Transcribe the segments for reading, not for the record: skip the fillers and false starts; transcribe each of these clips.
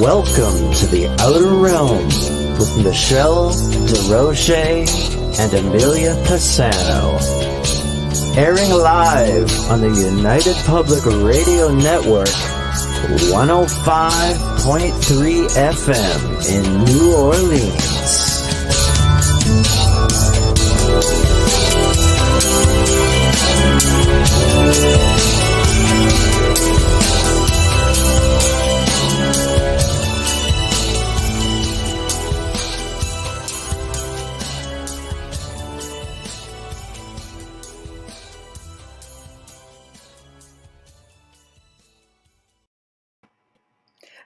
Welcome to the Outer Realm with Michelle Desrochers and Amelia Pisano. Airing live on the United Public Radio Network, 105.3 FM in New Orleans.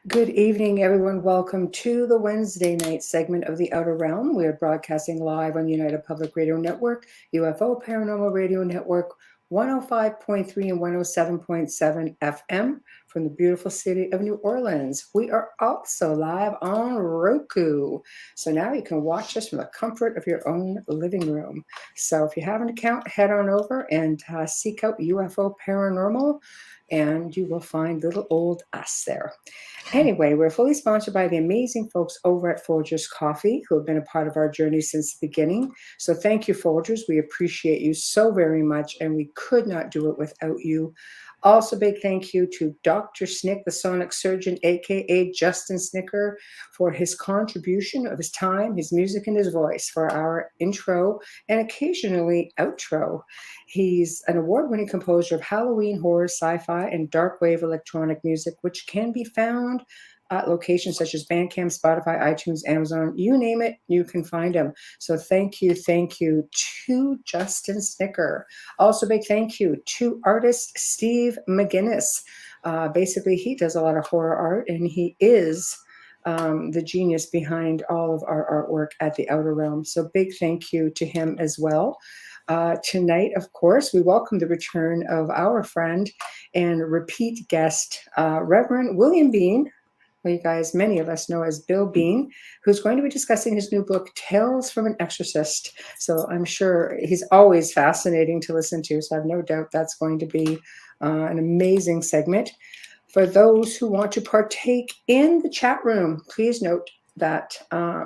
Good evening, everyone. Welcome to the Wednesday night segment of The Outer Realm. We are broadcasting live on United Public Radio Network, UFO Paranormal Radio Network, 105.3 and 107.7 FM from the beautiful city of New Orleans. We are also live on Roku. So now you can watch us from the comfort of your own living room. So if you have an account, head on over and seek out UFO Paranormal, and you will find little old us there. Anyway, we're fully sponsored by the amazing folks over at Folgers Coffee, who have been a part of our journey since the beginning. So thank you, Folgers. We appreciate you so very much, and we could not do it without you. Also, big thank you to Dr. Snick, the sonic surgeon, a.k.a. Justin Snicker, for his contribution of his time, his music, and his voice for our intro and occasionally outro. He's an award-winning composer of Halloween, horror, sci-fi, and dark wave electronic music, which can be found at locations such as Bandcamp, Spotify, iTunes, Amazon, you name it, you can find him. So thank you to Justin Snicker. Also, big thank you to artist Steve McGinnis. Basically, he does a lot of horror art, and he is the genius behind all of our artwork at the Outer Realm. So big thank you to him as well. Tonight, of course, we welcome the return of our friend and repeat guest, Reverend William Bean, who you guys, many of us know as Bill Bean, who's going to be discussing his new book, Tales from an Exorcist. So I'm sure he's always fascinating to listen to. So I have no doubt that's going to be an amazing segment. For those who want to partake in the chat room, please note that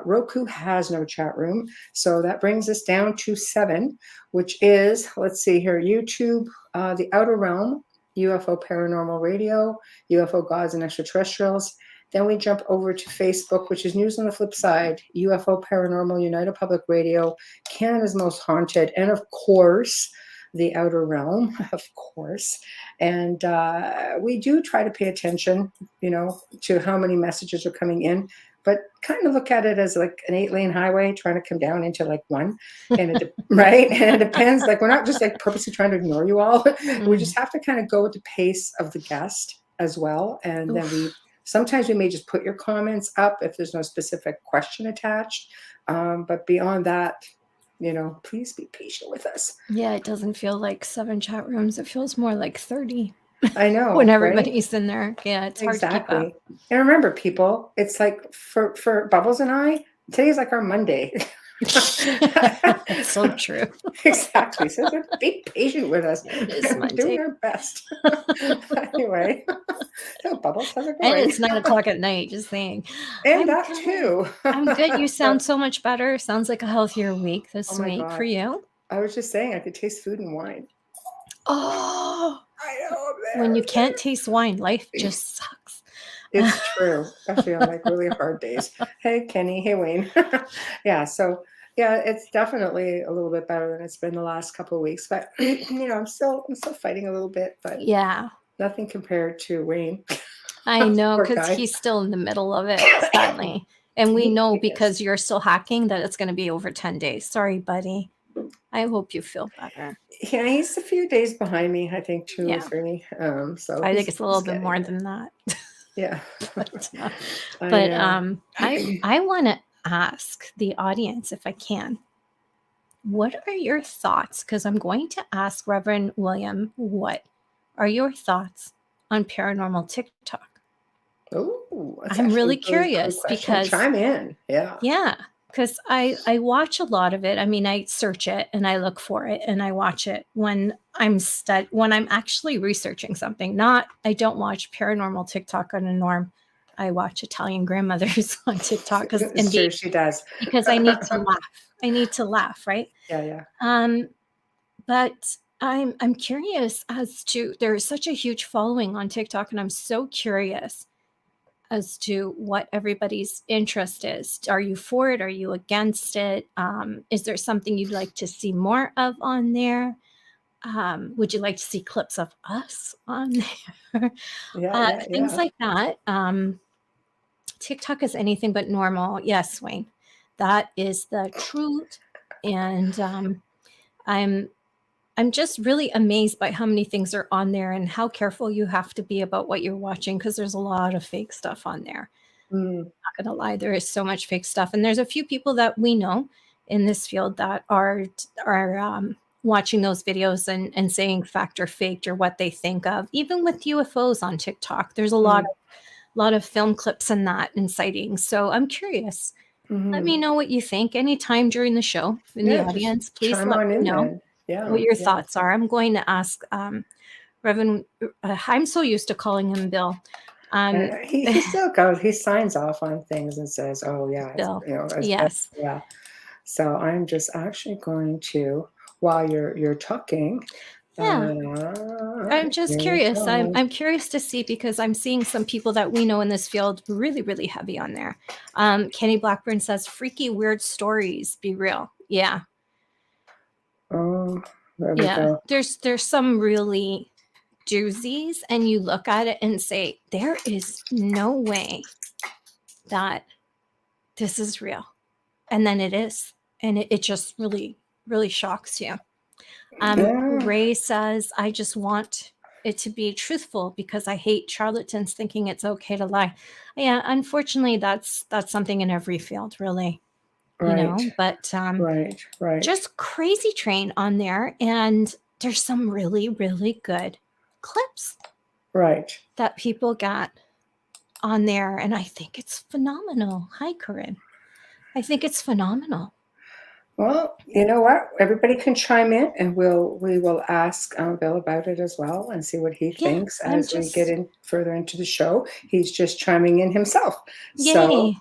Roku has no chat room. So that brings us down to 7, which is, let's see here, YouTube, The Outer Realm, UFO Paranormal Radio, UFO Gods and Extraterrestrials. Then we jump over to Facebook, which is News on the Flip Side, UFO Paranormal, United Public Radio, Canada's Most Haunted, and of course, The Outer Realm, of course. And we do try to pay attention, to how many messages are coming in, but kind of look at it as like an 8-lane highway trying to come down into like one, and right? And it depends. Like, we're not just like purposely trying to ignore you all. We just have to kind of go with the pace of the guest as well. And then sometimes we may just put your comments up if there's no specific question attached. But beyond that, please be patient with us. Yeah, it doesn't feel like 7 chat rooms. It feels more like 30. I know. When everybody's in there. Yeah, it's hard to keep up. And remember, people, it's like for Bubbles and I, today's like our Monday. It's so true. Exactly. So be patient with us. It is We're doing our best. Anyway, so Bubbles, how's it going? And it's 9:00 at night, just saying. And that too. I'm good. You sound so much better. Sounds like a healthier week this week for you. I was just saying I could taste food and wine. Oh, I know. when you can't taste wine, life just sucks. It's true, especially on like really hard days. Hey, Kenny. Hey, Wayne. So it's definitely a little bit better than it's been the last couple of weeks. But I'm still fighting a little bit. But yeah, nothing compared to Wayne. I know, because he's still in the middle of it, sadly. And we know because you're still hacking that it's going to be over 10 days. Sorry, buddy. I hope you feel better. Yeah, he's a few days behind me, I think, 2 or 3. So I think it's a little bit more than that. Yeah. I want to ask the audience, if I can, what are your thoughts? Because I'm going to ask Reverend William, what are your thoughts on paranormal TikTok? Oh, I'm really curious because chime in. Yeah. Because I watch a lot of it. I mean, I search it and I look for it and I watch it when I'm actually researching something. I don't watch paranormal TikTok on a norm. I watch Italian grandmothers on TikTok Sure, she does. because I need to laugh. I need to laugh, right? Yeah. But I'm curious as to, there's such a huge following on TikTok, and I'm so curious as to what everybody's interest is. Are you for it? Are you against it? Is there something you'd like to see more of on there? Would you like to see clips of us on there? Yeah. Things like that. TikTok is anything but normal. Yes, Wayne, that is the truth. And I'm just really amazed by how many things are on there and how careful you have to be about what you're watching, because there's a lot of fake stuff on there. Mm. Not gonna lie, there is so much fake stuff, and there's a few people that we know in this field that are watching those videos and saying fact or faked or what they think of. Even with UFOs on TikTok, there's a lot of film clips and that and sightings. So I'm curious. Let me know what you think anytime during the show in the audience. Please let me know what your thoughts are. I'm going to ask Reverend. I'm so used to calling him Bill. He still goes. He signs off on things and says, "Oh yeah, Bill." yes, yeah." So I'm just actually going to, while you're talking. Yeah, I'm just curious. I'm curious to see, because I'm seeing some people that we know in this field really, really heavy on there. Kenny Blackburn says, "Freaky, weird stories. Be real." Yeah. Oh, there we go. There's some really doozies, and you look at it and say, there is no way that this is real, and then it is, and it just really, really shocks you. Ray says, I just want it to be truthful because I hate charlatans thinking it's okay to lie. Yeah, unfortunately, that's something in every field, really. Right. You know, but right. Just Crazy Train on there, and there's some really, really good clips. Right. That people got on there, and I think it's phenomenal. Hi, Corinne. I think it's phenomenal. Well, you know what? Everybody can chime in, and we will ask Bill about it as well and see what he thinks as we get in further into the show. He's just chiming in himself. Yay. So,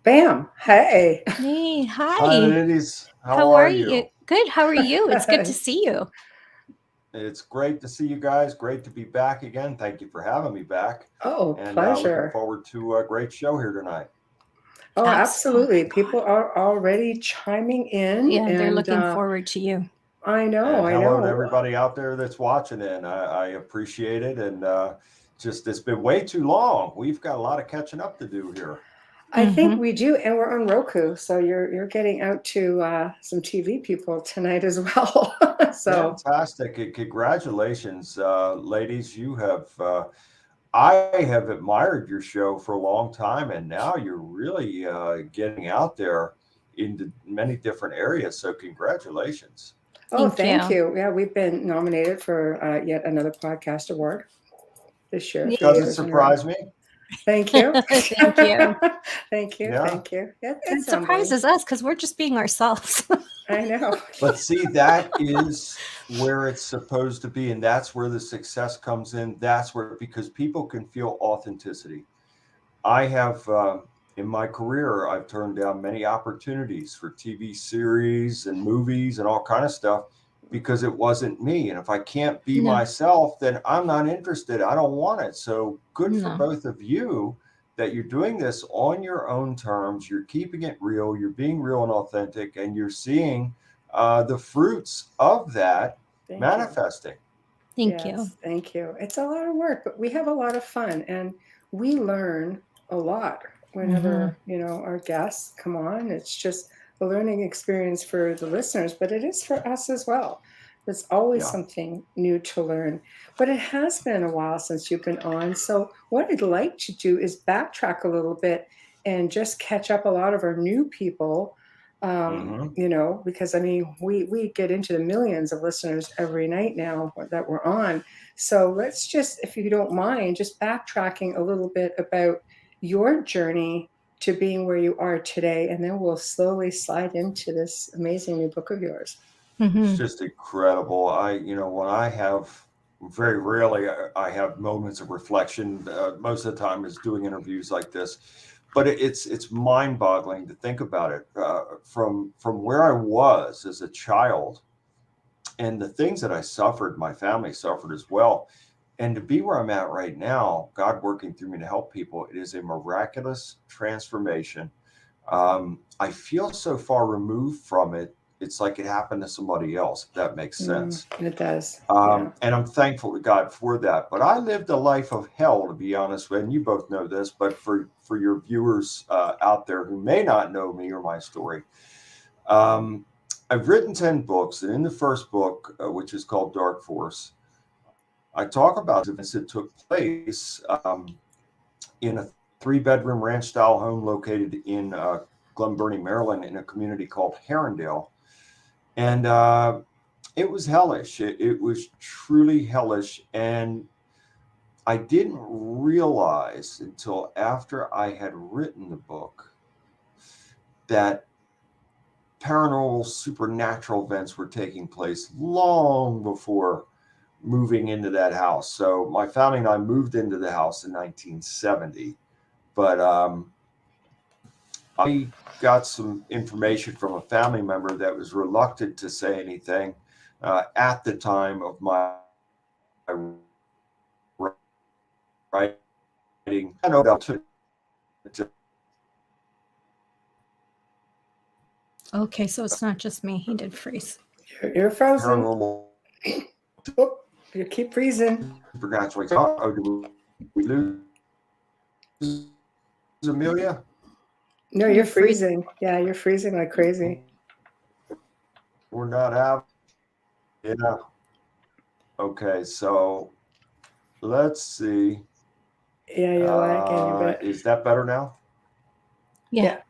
bam! Hey. Hey, hi. Hi, ladies. How are you? Good. How are you? It's good to see you. It's great to see you guys. Great to be back again. Thank you for having me back. Oh, and, pleasure. Looking forward to a great show here tonight. Oh, absolutely. People are already chiming in. Yeah, they're looking forward to you. I know. And hello to everybody out there that's watching in. I appreciate it. And it's been way too long. We've got a lot of catching up to do here. I think we do, and we're on Roku, so you're getting out to some TV people tonight as well. So fantastic! Congratulations, ladies. You have. I have admired your show for a long time, and now you're really getting out there into many different areas. So congratulations. Oh, thank you. Yeah, we've been nominated for yet another podcast award this year. Doesn't surprise me. Thank you. Thank you. Thank you. Yeah. Thank you. It surprises us because we're just being ourselves. I know. But see, that is where it's supposed to be. And that's where the success comes in. That's where, because people can feel authenticity. I have, in my career, I've turned down many opportunities for TV series and movies and all kind of stuff because it wasn't me. And if I can't be myself, then I'm not interested. I don't want it. So good for both of you that you're doing this on your own terms. You're keeping it real. You're being real and authentic, and you're seeing the fruits of that manifesting. Thank you. Thank you. It's a lot of work, but we have a lot of fun, and we learn a lot whenever, our guests come on. It's just a learning experience for the listeners, but it is for us as well. There's always something new to learn. But it has been a while since you've been on. So what I'd like to do is backtrack a little bit and just catch up a lot of our new people, because, we get into the millions of listeners every night now that we're on. So let's just, if you don't mind, just backtracking a little bit about your journey to being where you are today, and then we'll slowly slide into this amazing new book of yours. It's just incredible. When I have very rarely I have moments of reflection. Most of the time is doing interviews like this, but it's mind-boggling to think about it from where I was as a child, and the things that I suffered, my family suffered as well, and to be where I'm at right now, God working through me to help people. It is a miraculous transformation. I feel so far removed from it. It's like it happened to somebody else, if that makes sense. It does. Yeah. And I'm thankful to God for that. But I lived a life of hell, to be honest with you. And you both know this, but for your viewers out there who may not know me or my story, I've written 10 books. And in the first book, which is called Dark Force, I talk about events that took place in a 3-bedroom ranch-style home located in Glen Burnie, Maryland, in a community called Herondale. And it was hellish. It was truly hellish. And I didn't realize until after I had written the book that paranormal, supernatural events were taking place long before moving into that house. So my family and I moved into the house in 1970. But I got some information from a family member that was reluctant to say anything at the time of my writing. I know that Okay, so it's not just me. He did freeze. You're frozen. paranormal, Oh, you keep freezing. supernatural. Oh, did we lose Amelia? No, you're freezing. Yeah, you're freezing like crazy. We're not out. Yeah. Okay, so let's see. Yeah, you're lagging a bit. Is that better now? Yeah.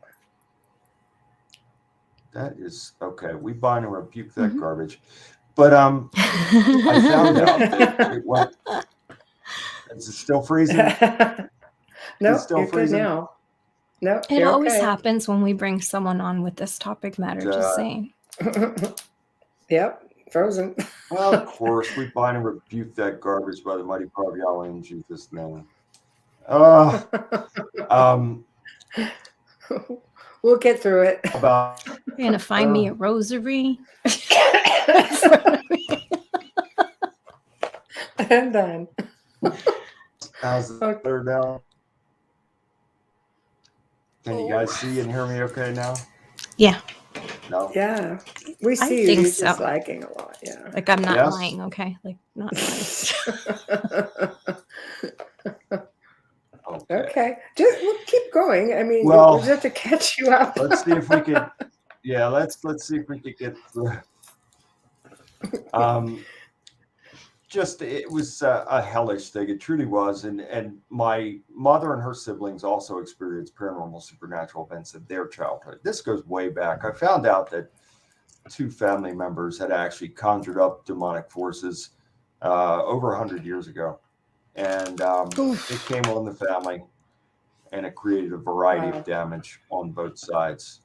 That is okay. We bind and rebuke that garbage. But I found out that it went. Is it still freezing? No, It's still you're freezing? good now. No, It you're always okay. happens when we bring someone on with this topic matter, just saying. Yep, frozen. Well, of course, we bind and rebuke that garbage by the mighty power of Yahweh in Jesus' name. We'll get through it. About You're going to find me a rosary. And done. how's it better now? Can you guys see and hear me okay now? Yeah. No? Yeah, we I see you. think You're so. just lagging a lot. Yeah. Like I'm not Yes. lying, okay? Like not lying. Okay, just we'll keep going. I mean, Well, we'll just have to catch you up. Let's see if we can. Yeah, let's see if we could get through. Just it was a hellish thing. It truly was, and my mother and her siblings also experienced paranormal, supernatural events in their childhood. This goes way back. I found out that 2 family members had actually conjured up demonic forces over 100 years ago, and it came on the family, and it created a variety of damage on both sides.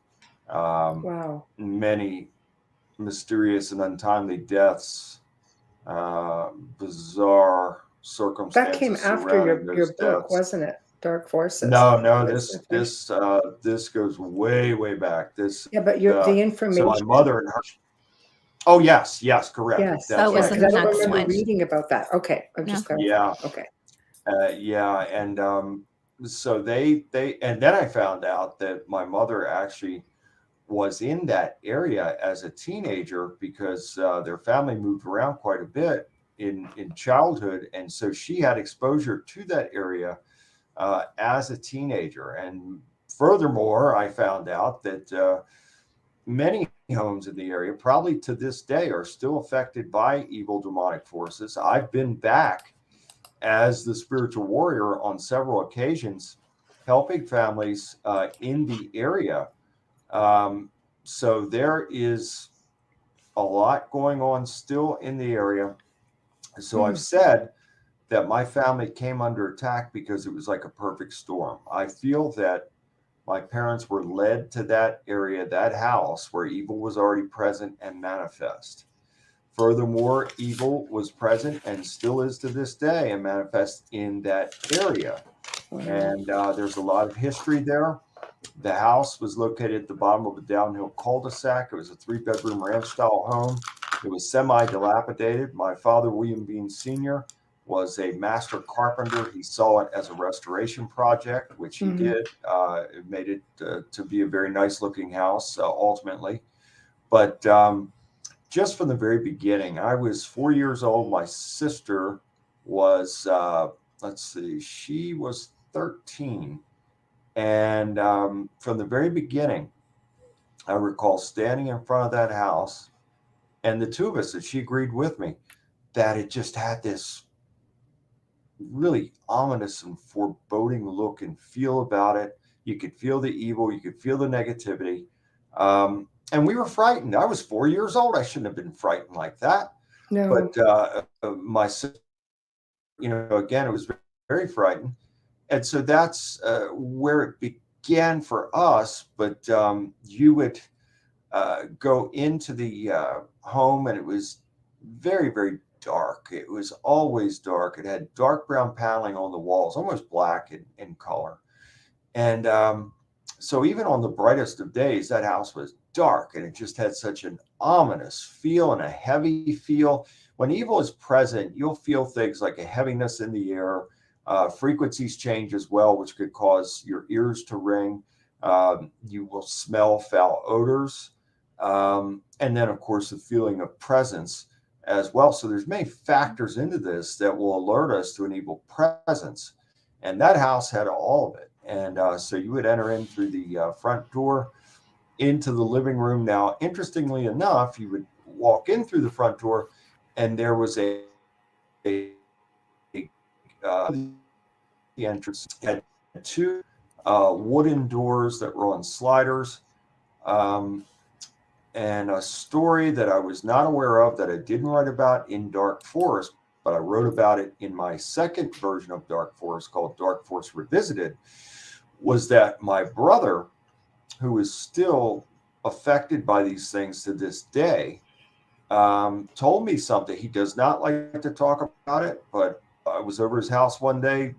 Wow. Many mysterious and untimely deaths, bizarre circumstances. That came after surrounding your those book, deaths. wasn't it? Dark Forces. No, That's this goes way back. This Yeah, but the information. so my mother and her. Oh yes, correct. Yes, That's was right. the because I don't next remember one. reading about that. Okay, I'm just clarifying. Yeah. Okay. And so they and then I found out that my mother actually was in that area as a teenager because their family moved around quite a bit in childhood, and so she had exposure to that area as a teenager. And furthermore, I found out that many homes in the area, probably to this day, are still affected by evil demonic forces. I've been back as the spiritual warrior on several occasions, helping families in the area. So there is a lot going on still in the area. So I've said that my family came under attack because it was like a perfect storm. I feel that my parents were led to that area, that house where evil was already present and manifest. Furthermore, evil was present and still is to this day and manifests in that area. And there's a lot of history there. The house was located at the bottom of a downhill cul-de-sac. It was a 3-bedroom ranch-style home. It was semi-dilapidated. My father, William Bean Sr., was a master carpenter. He saw it as a restoration project, which he did. It made it to be a very nice-looking house, ultimately. But just from the very beginning, I was 4 years old. My sister was, she was 13. And from the very beginning, I recall standing in front of that house, and the two of us, that she agreed with me, that it just had this really ominous and foreboding look and feel about it. You could feel the evil, you could feel the negativity. And we were frightened. I was 4 years old. I shouldn't have been frightened like that. No. But my sister, again, it was very, very frightened. And so that's where it began for us. But you would go into the home, and it was very, very dark. It was always dark. It had dark brown paneling on the walls, almost black in color. And so even on the brightest of days, that house was dark, and it just had such an ominous feel and a heavy feel. When evil is present, you'll feel things like a heaviness in the air. Frequencies change as well, which could cause your ears to ring. You will smell foul odors. And then, of course, the feeling of presence as well. So there's many factors into this that will alert us to an evil presence. And that house had all of it. And so you would enter in through the front door into the living room. Now, interestingly enough, you would walk in through the front door, and there was the entrance had two wooden doors that were on sliders, and a story that I was not aware of, that I didn't write about in Dark Forest, but I wrote about it in my second version of Dark Forest, called Dark Forest Revisited, was that my brother, who is still affected by these things to this day, told me something. He does not like to talk about it, but I was over his house one day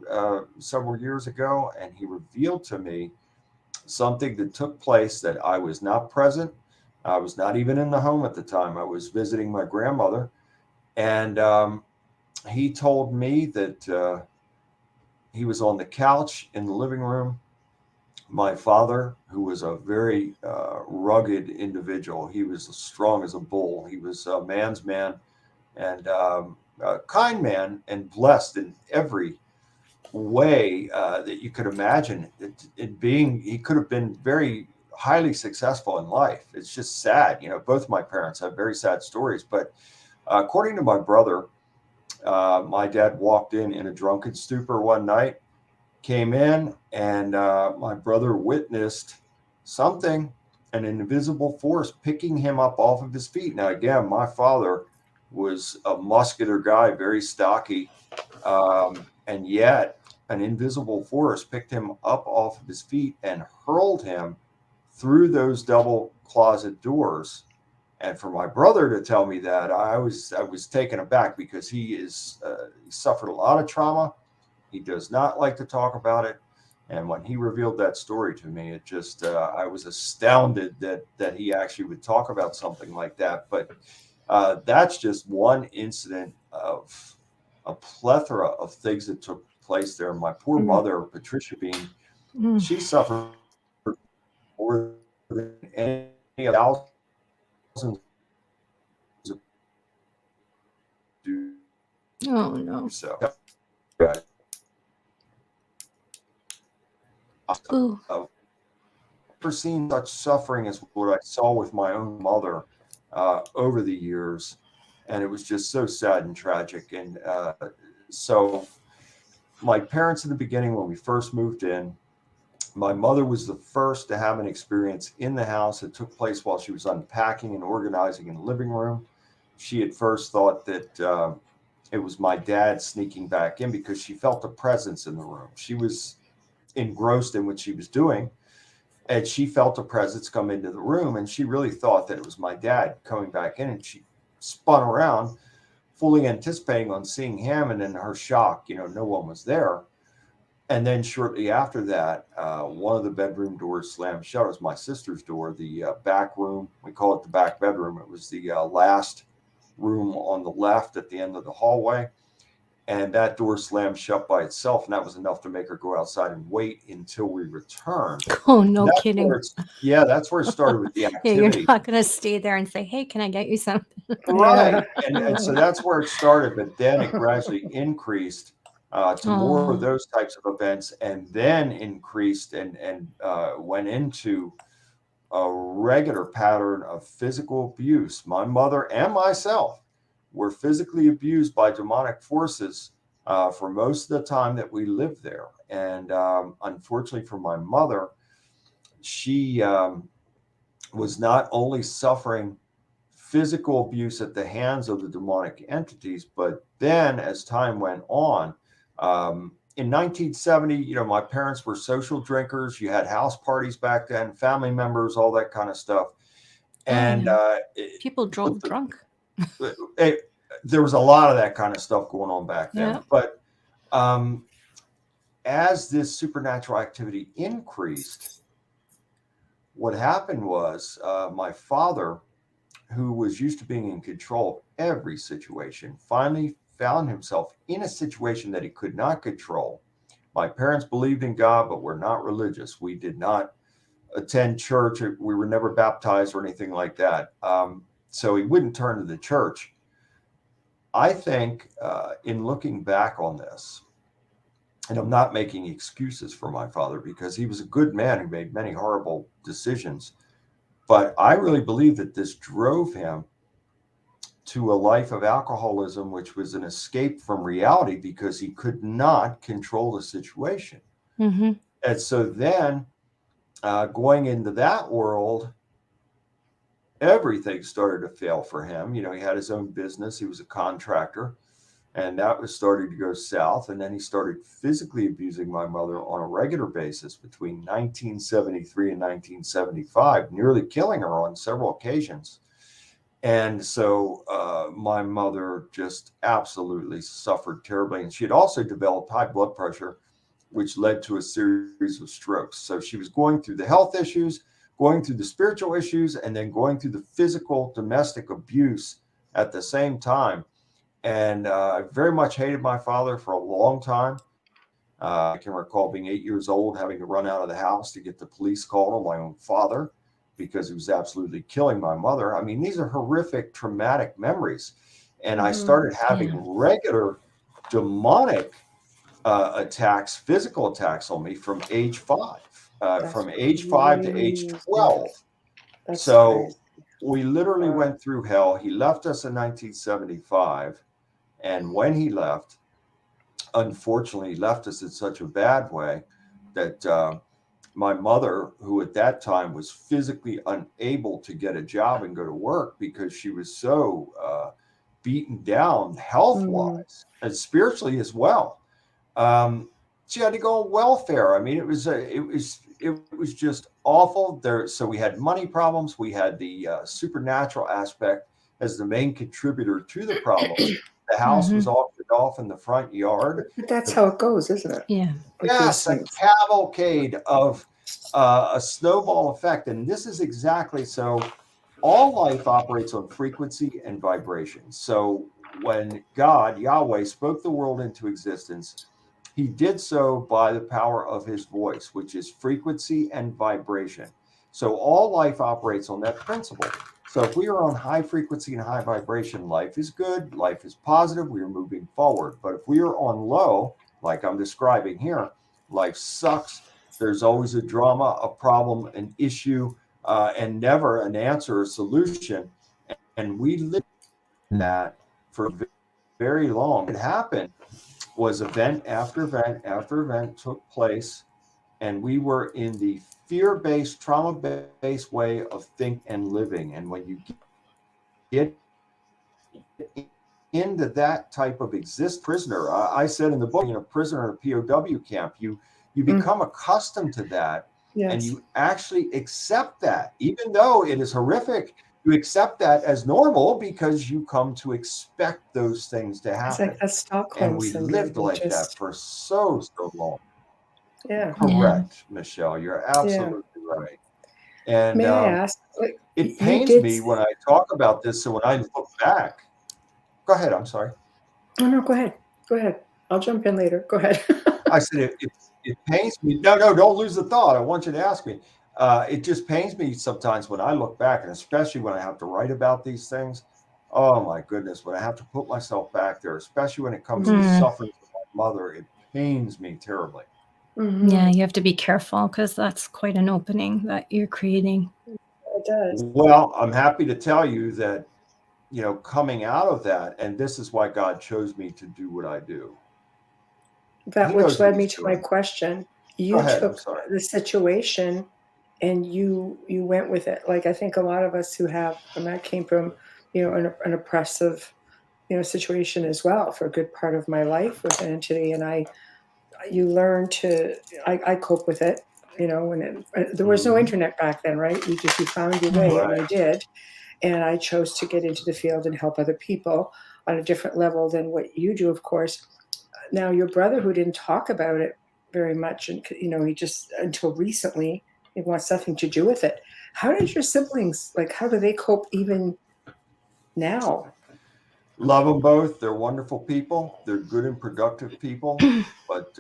several years ago, and he revealed to me something that took place that I was not present. I was not even in the home at the time. I was visiting my grandmother, and he told me that he was on the couch in the living room. My father, who was a very rugged individual, he was as strong as a bull. He was a man's man, and a kind man, and blessed in every way that you could imagine. He could have been very highly successful in life. It's just sad. Both my parents have very sad stories. But according to my brother, my dad walked in a drunken stupor one night, came in, and my brother witnessed something, an invisible force picking him up off of his feet. Now, again, my father was a muscular guy, very stocky, and yet an invisible force picked him up off of his feet and hurled him through those double closet doors. And for my brother to tell me that, I was taken aback, because he suffered a lot of trauma. He does not like to talk about it. And when he revealed that story to me, it just, I was astounded that he actually would talk about something like that. But that's just one incident of a plethora of things that took place there. My poor mother, Patricia Bean, she suffered more than any thousands of do. Oh no. So, Ooh. I've never seen such suffering as what I saw with my own mother over the years, and it was just so sad and tragic. And so my parents in the beginning, when we first moved in, my mother was the first to have an experience in the house. It took place while she was unpacking and organizing in the living room. She at first thought that it was my dad sneaking back in, because she felt a presence in the room. She was engrossed in what she was doing, and she felt a presence come into the room, and she really thought that it was my dad coming back in. And she spun around, fully anticipating on seeing him, and then her shock, no one was there. And then shortly after that, one of the bedroom doors slammed shut. It was my sister's door, the back room. We call it the back bedroom. It was the last room on the left at the end of the hallway. And that door slammed shut by itself. And that was enough to make her go outside and wait until we returned. Oh, no kidding. That's where it started with the Yeah, activity. you're not going to stay there and say, hey, can I get you something? Right. And so that's where it started. But then it gradually increased to more of those types of events, and then increased and went into a regular pattern of physical abuse. My mother and myself were physically abused by demonic forces for most of the time that we lived there. And unfortunately for my mother, she was not only suffering physical abuse at the hands of the demonic entities, but then as time went on, in 1970, my parents were social drinkers. You had house parties back then, family members, all that kind of stuff. And people drove drunk. There was a lot of that kind of stuff going on back then. Yeah. But as this supernatural activity increased, what happened was my father, who was used to being in control of every situation, finally found himself in a situation that he could not control. My parents believed in God, but were not religious. We did not attend church. We were never baptized or anything like that. So he wouldn't turn to the church. I think in looking back on this, and I'm not making excuses for my father because he was a good man who made many horrible decisions, but I really believe that this drove him to a life of alcoholism, which was an escape from reality because he could not control the situation. Mm-hmm. And so then going into that world, everything started to fail for him. He had his own business. He was a contractor, and that was starting to go south. And then he started physically abusing my mother on a regular basis between 1973 and 1975, nearly killing her on several occasions. And so my mother just absolutely suffered terribly. And she had also developed high blood pressure, which led to a series of strokes. So she was going through the health issues, going through the spiritual issues, and then going through the physical domestic abuse at the same time. And I very much hated my father for a long time. I can recall being 8 years old, having to run out of the house to get the police called on my own father, because he was absolutely killing my mother. I mean, these are horrific, traumatic memories. And I started having regular demonic attacks, physical attacks on me from age 5, from age 5 to age 12. So crazy. We literally went through hell. He left us in 1975. And when he left, unfortunately, he left us in such a bad way that my mother, who at that time was physically unable to get a job and go to work because she was so beaten down health-wise and spiritually as well, she had to go on welfare. I mean, it was just awful. So we had money problems. We had the supernatural aspect as the main contributor to the problems. The house was auctioned off in the front yard. But that's how it goes, isn't it? Yeah. Yes, a cavalcade of a snowball effect. And this is exactly so. All life operates on frequency and vibration. So when God, Yahweh, spoke the world into existence, he did so by the power of his voice, which is frequency and vibration. So all life operates on that principle. So if we are on high frequency and high vibration, life is good, life is positive, we are moving forward. But if we are on low, like I'm describing here, life sucks. There's always a drama, a problem, an issue, and never an answer or solution. And we lived that for very long. What happened was event after event after event took place, and we were in the fear-based, trauma-based way of think and living. And when you get into that type of prisoner, I said in the book, a prisoner in a POW camp, you become accustomed to that, and you actually accept that, even though it is horrific. you accept that as normal because you come to expect those things to It's happen. like that And Stockholm we syndrome. lived You like that just, for so long. yeah. Correct, Michelle. You're Yeah. absolutely right. And May I ask, like, it you pains did, me when I talk about this. So when I look back, go ahead. I'm sorry. oh no, go ahead. Go ahead. I'll jump in later. Go ahead. I said it pains me. No, don't lose the thought. I want you to ask me. It just pains me sometimes when I look back, and especially when I have to write about these things. Oh my goodness, when I have to put myself back there, especially when it comes to Mm. suffering from my mother, it pains me terribly. Mhm. Yeah, you have to be careful because that's quite an opening that you're creating. It does. Well, I'm happy to tell you that, coming out of that, and this is why God chose me to do what I do. That He which knows what led me he's to my doing. question. Go You ahead. I'm took sorry. the situation and you went with it. Like I think a lot of us who have, and that came from, an oppressive, situation as well for a good part of my life with an entity. And you learn to, I cope with it, when there was no Mhm. internet back then, right? You found your way, and Right. I did. And I chose to get into the field and help other people on a different level than what you do, of course. Now, your brother, who didn't talk about it very much, and he just until recently, he wants nothing to do with it. How did your siblings, like? How do they cope even now? Love them both. They're wonderful people. They're good and productive people. But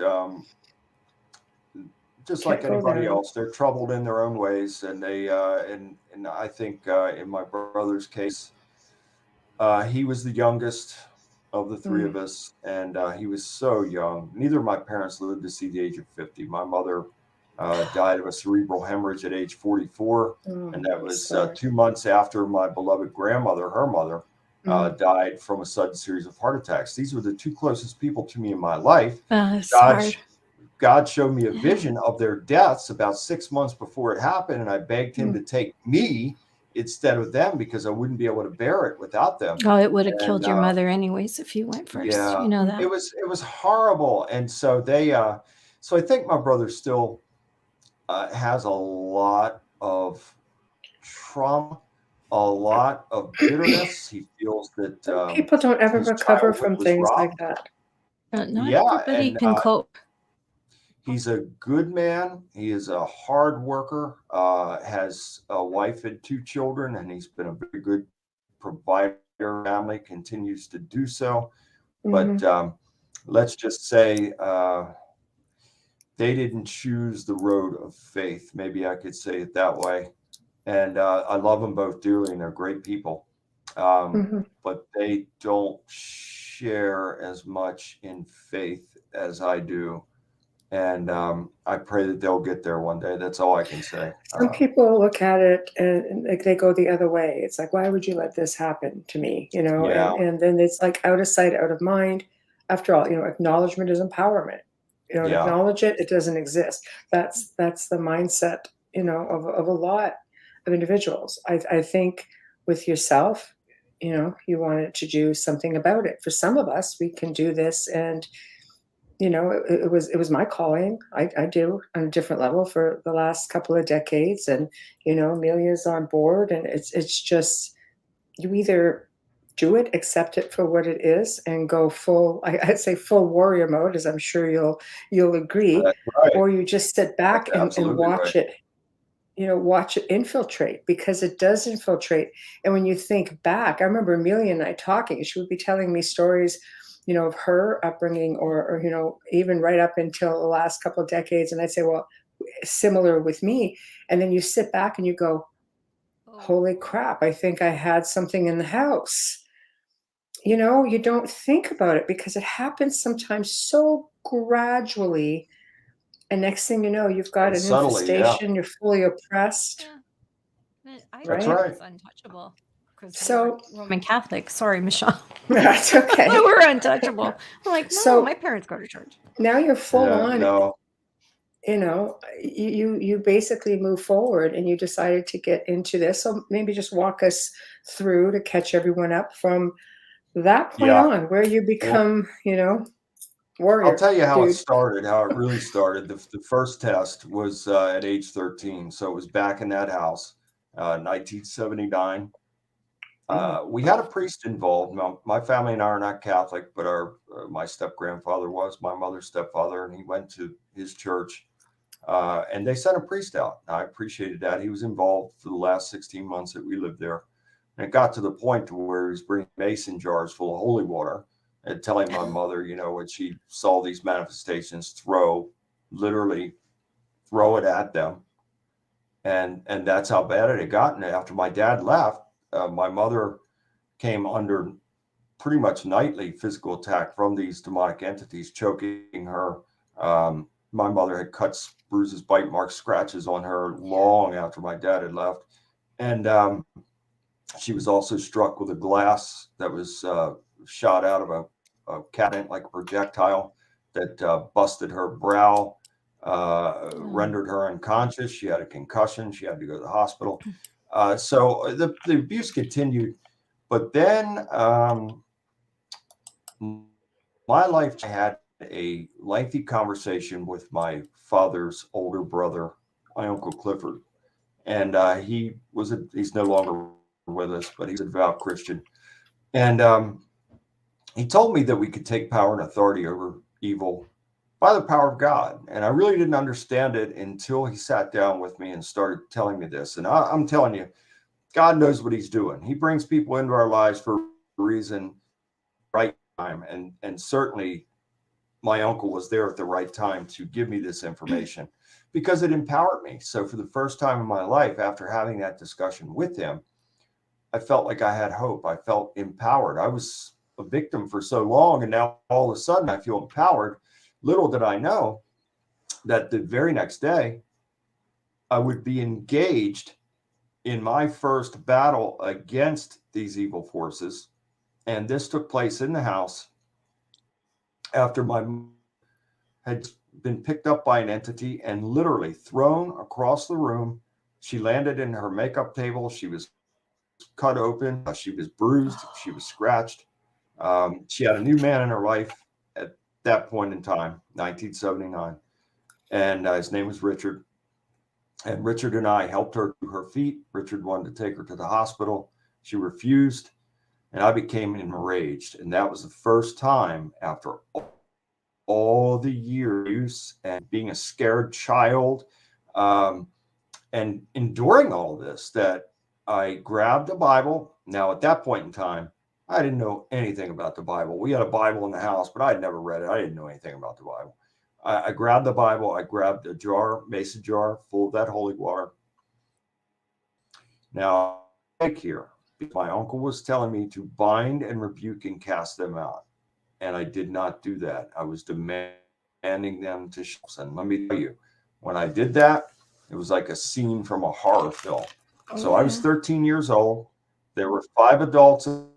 just Can't like go anybody there. else, they're troubled in their own ways. And they and I think in my brother's case, he was the youngest of the three of us, and he was so young. Neither of my parents lived to see the age of 50. My mother died of a cerebral hemorrhage at age 44, and that I'm was sorry. 2 months after my beloved grandmother, her mother, Mm. died from a sudden series of heart attacks. These were the two closest people to me in my life. It's God, hard. God showed me a vision of their deaths about 6 months before it happened, and I begged him to take me instead of them because I wouldn't be able to bear it without them. Oh, it would have And killed your mother anyways if you went first. yeah, You know that. it was horrible. And so so I think my brother still has a lot of trauma, a lot of bitterness. He feels that People don't ever his recover childhood from was things like robbed. that. Not Yeah, everybody and can cope. he's a good man. He is a hard worker, has a wife and 2 children, and he's been a very good provider. Family continues to do so. But let's just say they didn't choose the road of faith. Maybe I could say it that way. And I love them both dearly, and they're great people. But they don't share as much in faith as I do. And I pray that they'll get there one day. That's all I can say. Some people look at it and like they go the other way. It's like, why would you let this happen to me? Yeah, And then it's like out of sight, out of mind. After all, acknowledgement is empowerment. You don't yeah, acknowledge it, it doesn't exist. That's the mindset, of a lot of individuals. I think with yourself, you wanted to do something about it. For some of us, we can do this, and it was my calling. I do on a different level for the last couple of decades, and Amelia's on board, and it's just you either do it, accept it for what it is, and go full. I'd say full warrior mode, as I'm sure you'll agree, that's right. or you just sit back That's and absolutely right. watch it. Watch it infiltrate, because it does infiltrate. And when you think back, I remember Amelia and I talking. She would be telling me stories, of her upbringing, or even right up until the last couple of decades. And I'd say, well, similar with me. And then you sit back and you go, holy crap, I think I had something in the house. You don't think about it because it happens sometimes so gradually. And next thing you know, you've got And an subtly, yeah, infestation, you're fully oppressed, I that's thought right? it right. was untouchable because So we're Roman Catholic. Sorry, Michelle. that's okay. We're untouchable. I'm like, no, So my parents go to church. now you're full Yeah, on, no, you basically move forward and you decided to get into this. So maybe just walk us through to catch everyone up from that point yeah. on, where you Well, become, I'll warrior tell you how it dude. started, how it really started. The first test was at age 13. So it was back in that house, 1979. We had a priest involved. My family and I are not Catholic, but my step grandfather was, my mother's stepfather, and he went to his church. And they sent a priest out. I appreciated that. He was involved for the last 16 months that we lived there. And it got to the point to where he was bringing mason jars full of holy water and telling my mother, when she saw these manifestations, literally throw it at them. And that's how bad it had gotten. After my dad left, my mother came under pretty much nightly physical attack from these demonic entities, choking her. My mother had cuts, bruises, bite marks, scratches on her long after my dad had left. And she was also struck with a glass that was shot out of a cabinet like a projectile that busted her brow, rendered her unconscious. She had a concussion. She had to go to the hospital. So the abuse continued. But then my life had a lengthy conversation with my father's older brother, my Uncle Clifford. And he's no longer with us, but he's a devout Christian. And he told me that we could take power and authority over evil by the power of God. And I really didn't understand it until he sat down with me and started telling me this. And I'm telling you, God knows what he's doing. He brings people into our lives for a reason, right time. And certainly my uncle was there at the right time to give me this information because it empowered me. So for the first time in my life, after having that discussion with him, I felt like I had hope. I felt empowered. I was a victim for so long, and now all of a sudden I feel empowered. Little did I know that the very next day I would be engaged in my first battle against these evil forces. And this took place in the house after my mom had been picked up by an entity and literally thrown across the room. She landed in her makeup table. She was cut open. She was bruised. She was scratched. She had a new man in her life at that point in time, 1979. And his name was Richard. And Richard and I helped her to her feet. Richard wanted to take her to the hospital. She refused. And I became enraged. And that was the first time after all the years and being a scared child and enduring all this that I grabbed a Bible. Now, at that point in time, I didn't know anything about the Bible. We had a Bible in the house, but I had never read it. I didn't know anything about the Bible. I grabbed the Bible. I grabbed a mason jar full of that holy water. Now, here, my uncle was telling me to bind and rebuke and cast them out. And I did not do that. I was demanding them to show. And let me tell you, when I did that, it was like a scene from a horror film. So I was 13 years old. There were 5 adults in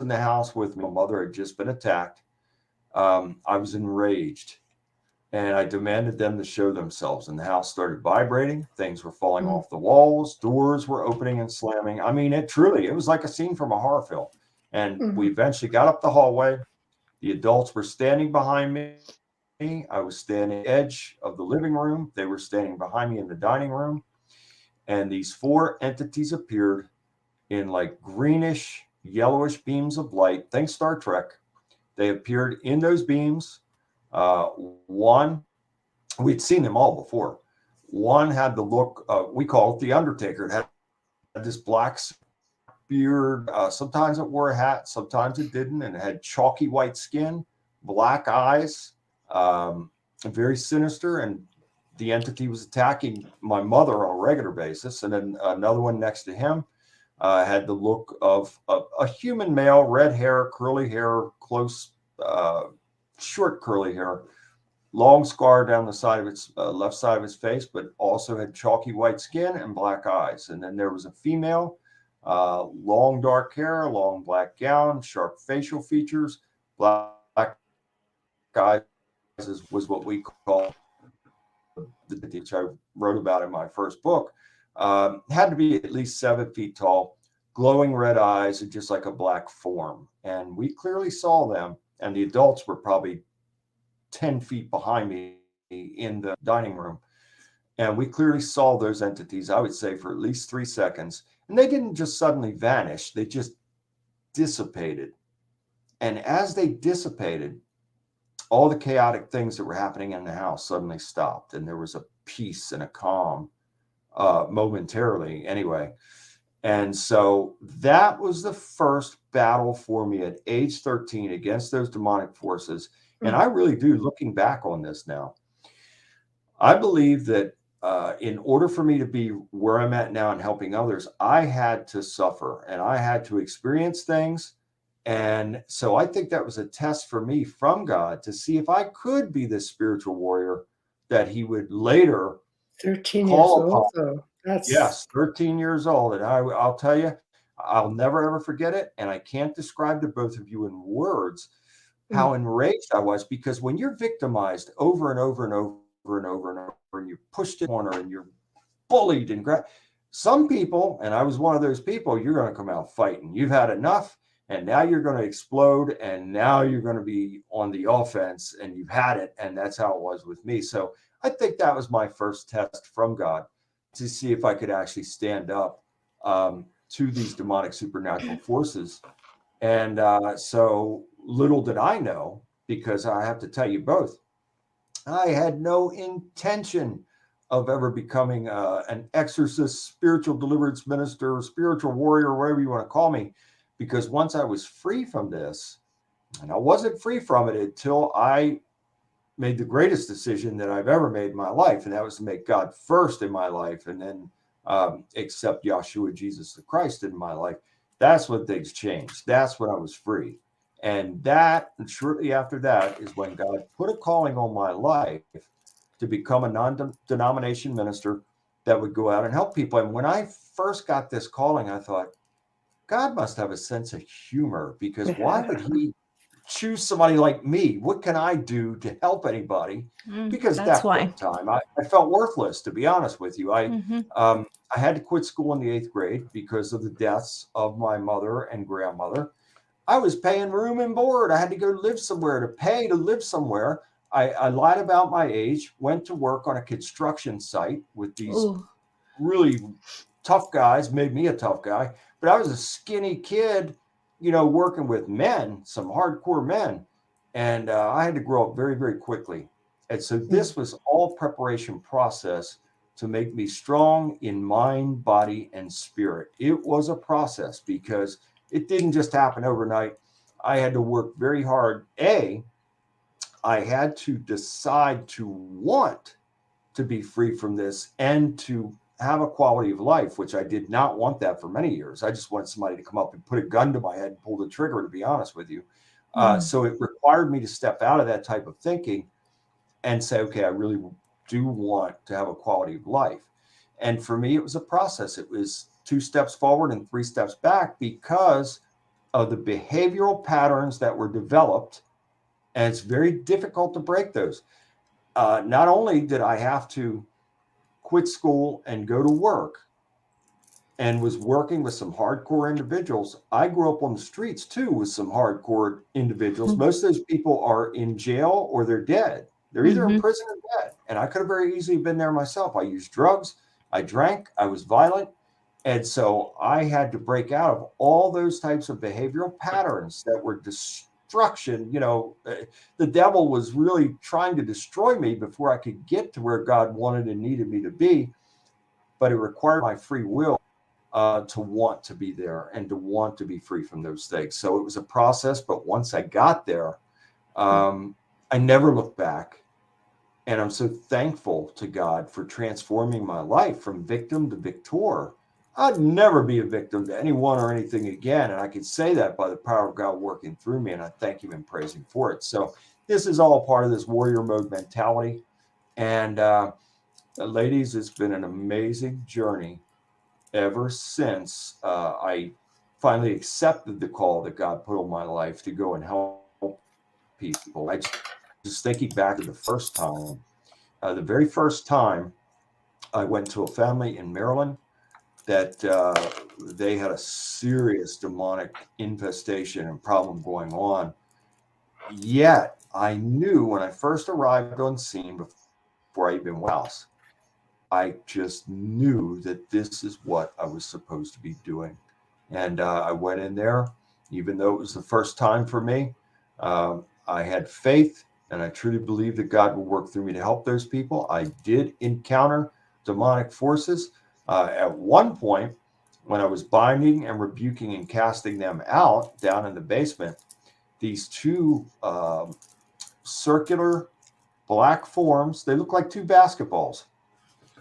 the house with me. My mother had just been attacked. I was enraged. And I demanded them to show themselves. And the house started vibrating. Things were falling off the walls. Doors were opening and slamming. I mean, it was like a scene from a horror film. And we eventually got up the hallway. The adults were standing behind me. I was standing at the edge of the living room. They were standing behind me in the dining room. And these 4 entities appeared in like greenish, yellowish beams of light. Think Star Trek. They appeared in those beams. One, we'd seen them all before. One had the look, we call it the Undertaker. It had this black beard. Sometimes it wore a hat, sometimes it didn't, and it had chalky white skin, black eyes, very sinister. And the entity was attacking my mother on a regular basis. And then another one next to him had the look of a human male, red hair, curly hair, close, short curly hair, long scar down the side of its left side of his face, but also had chalky white skin and black eyes. And then there was a female, long dark hair, long black gown, sharp facial features, black eyes was what we call which I wrote about in my first book. Had to be at least 7 feet tall, glowing red eyes, and just like a black form. And we clearly saw them. And the adults were probably 10 feet behind me in the dining room. And we clearly saw those entities, I would say, for at least 3 seconds. And they didn't just suddenly vanish, they just dissipated. And as they dissipated, all the chaotic things that were happening in the house suddenly stopped. And there was a peace and a calm, momentarily anyway. And so that was the first battle for me at age 13 against those demonic forces. And I really do, looking back on this now, I believe that in order for me to be where I'm at now and helping others, I had to suffer and I had to experience things. And so I think that was a test for me from God to see if I could be this spiritual warrior that he would later 13 years call upon. old, though. That's Yes, 13 years old. And I'll tell you, I'll never, ever forget it. And I can't describe to both of you in words how enraged I was, because when you're victimized over and over and over and over and over, and you're pushed in a corner and you're bullied and some people, and I was one of those people, you're going to come out fighting. You've had enough, and now you're going to explode, and now you're going to be on the offense, and you've had it. And that's how it was with me. So I think that was my first test from God to see if I could actually stand up to these demonic supernatural forces. And so little did I know, because I have to tell you both, I had no intention of ever becoming an exorcist, spiritual deliverance minister, spiritual warrior, whatever you want to call me, because once I was free from this, and I wasn't free from it until I made the greatest decision that I've ever made in my life, and that was to make God first in my life, and then accept Yahshua, Jesus the Christ, in my life. That's when things changed. That's when I was free. And shortly after that is when God put a calling on my life to become a non-denomination minister that would go out and help people. And when I first got this calling, I thought, God must have a sense of humor, because why would he choose somebody like me? What can I do to help anybody? Because at that point in time, I felt worthless, to be honest with you. I had to quit school in the 8th grade because of the deaths of my mother and grandmother. I was paying room and board. I had to go live somewhere to live somewhere. I lied about my age, went to work on a construction site with these really tough guys, made me a tough guy. But I was a skinny kid, working with men, some hardcore men. And I had to grow up very, very quickly. And so this was all preparation process to make me strong in mind, body, and spirit. It was a process because it didn't just happen overnight. I had to work very hard. I had to decide to want to be free from this and to have a quality of life, which I did not want that for many years. I just wanted somebody to come up and put a gun to my head and pull the trigger, to be honest with you. So it required me to step out of that type of thinking and say, okay, I really do want to have a quality of life. And for me, it was a process. It was 2 steps forward and 3 steps back because of the behavioral patterns that were developed. And it's very difficult to break those. Not only did I have to quit school and go to work and was working with some hardcore individuals, I grew up on the streets too with some hardcore individuals. Most of those people are in jail or they're dead. They're either in prison or dead. And I could have very easily been there myself. I used drugs, I drank, I was violent. And so I had to break out of all those types of behavioral patterns that were destruction. The devil was really trying to destroy me before I could get to where God wanted and needed me to be. But it required my free will to want to be there and to want to be free from those things. So it was a process. But once I got there, I never looked back. And I'm so thankful to God for transforming my life from victim to victor. I'd never be a victim to anyone or anything again. And I can say that by the power of God working through me. And I thank him and praise him for it. So this is all part of this warrior mode mentality. And ladies, it's been an amazing journey ever since I finally accepted the call that God put on my life to go and help people. I just thinking back to the first time, the very first time I went to a family in Maryland that they had a serious demonic infestation and problem going on. Yet I knew when I first arrived on scene before I even went house, I just knew that this is what I was supposed to be doing. And I went in there, even though it was the first time for me. I had faith, and I truly believed that God would work through me to help those people. I did encounter demonic forces. At one point, when I was binding and rebuking and casting them out down in the basement, these two circular black forms, they look like two basketballs,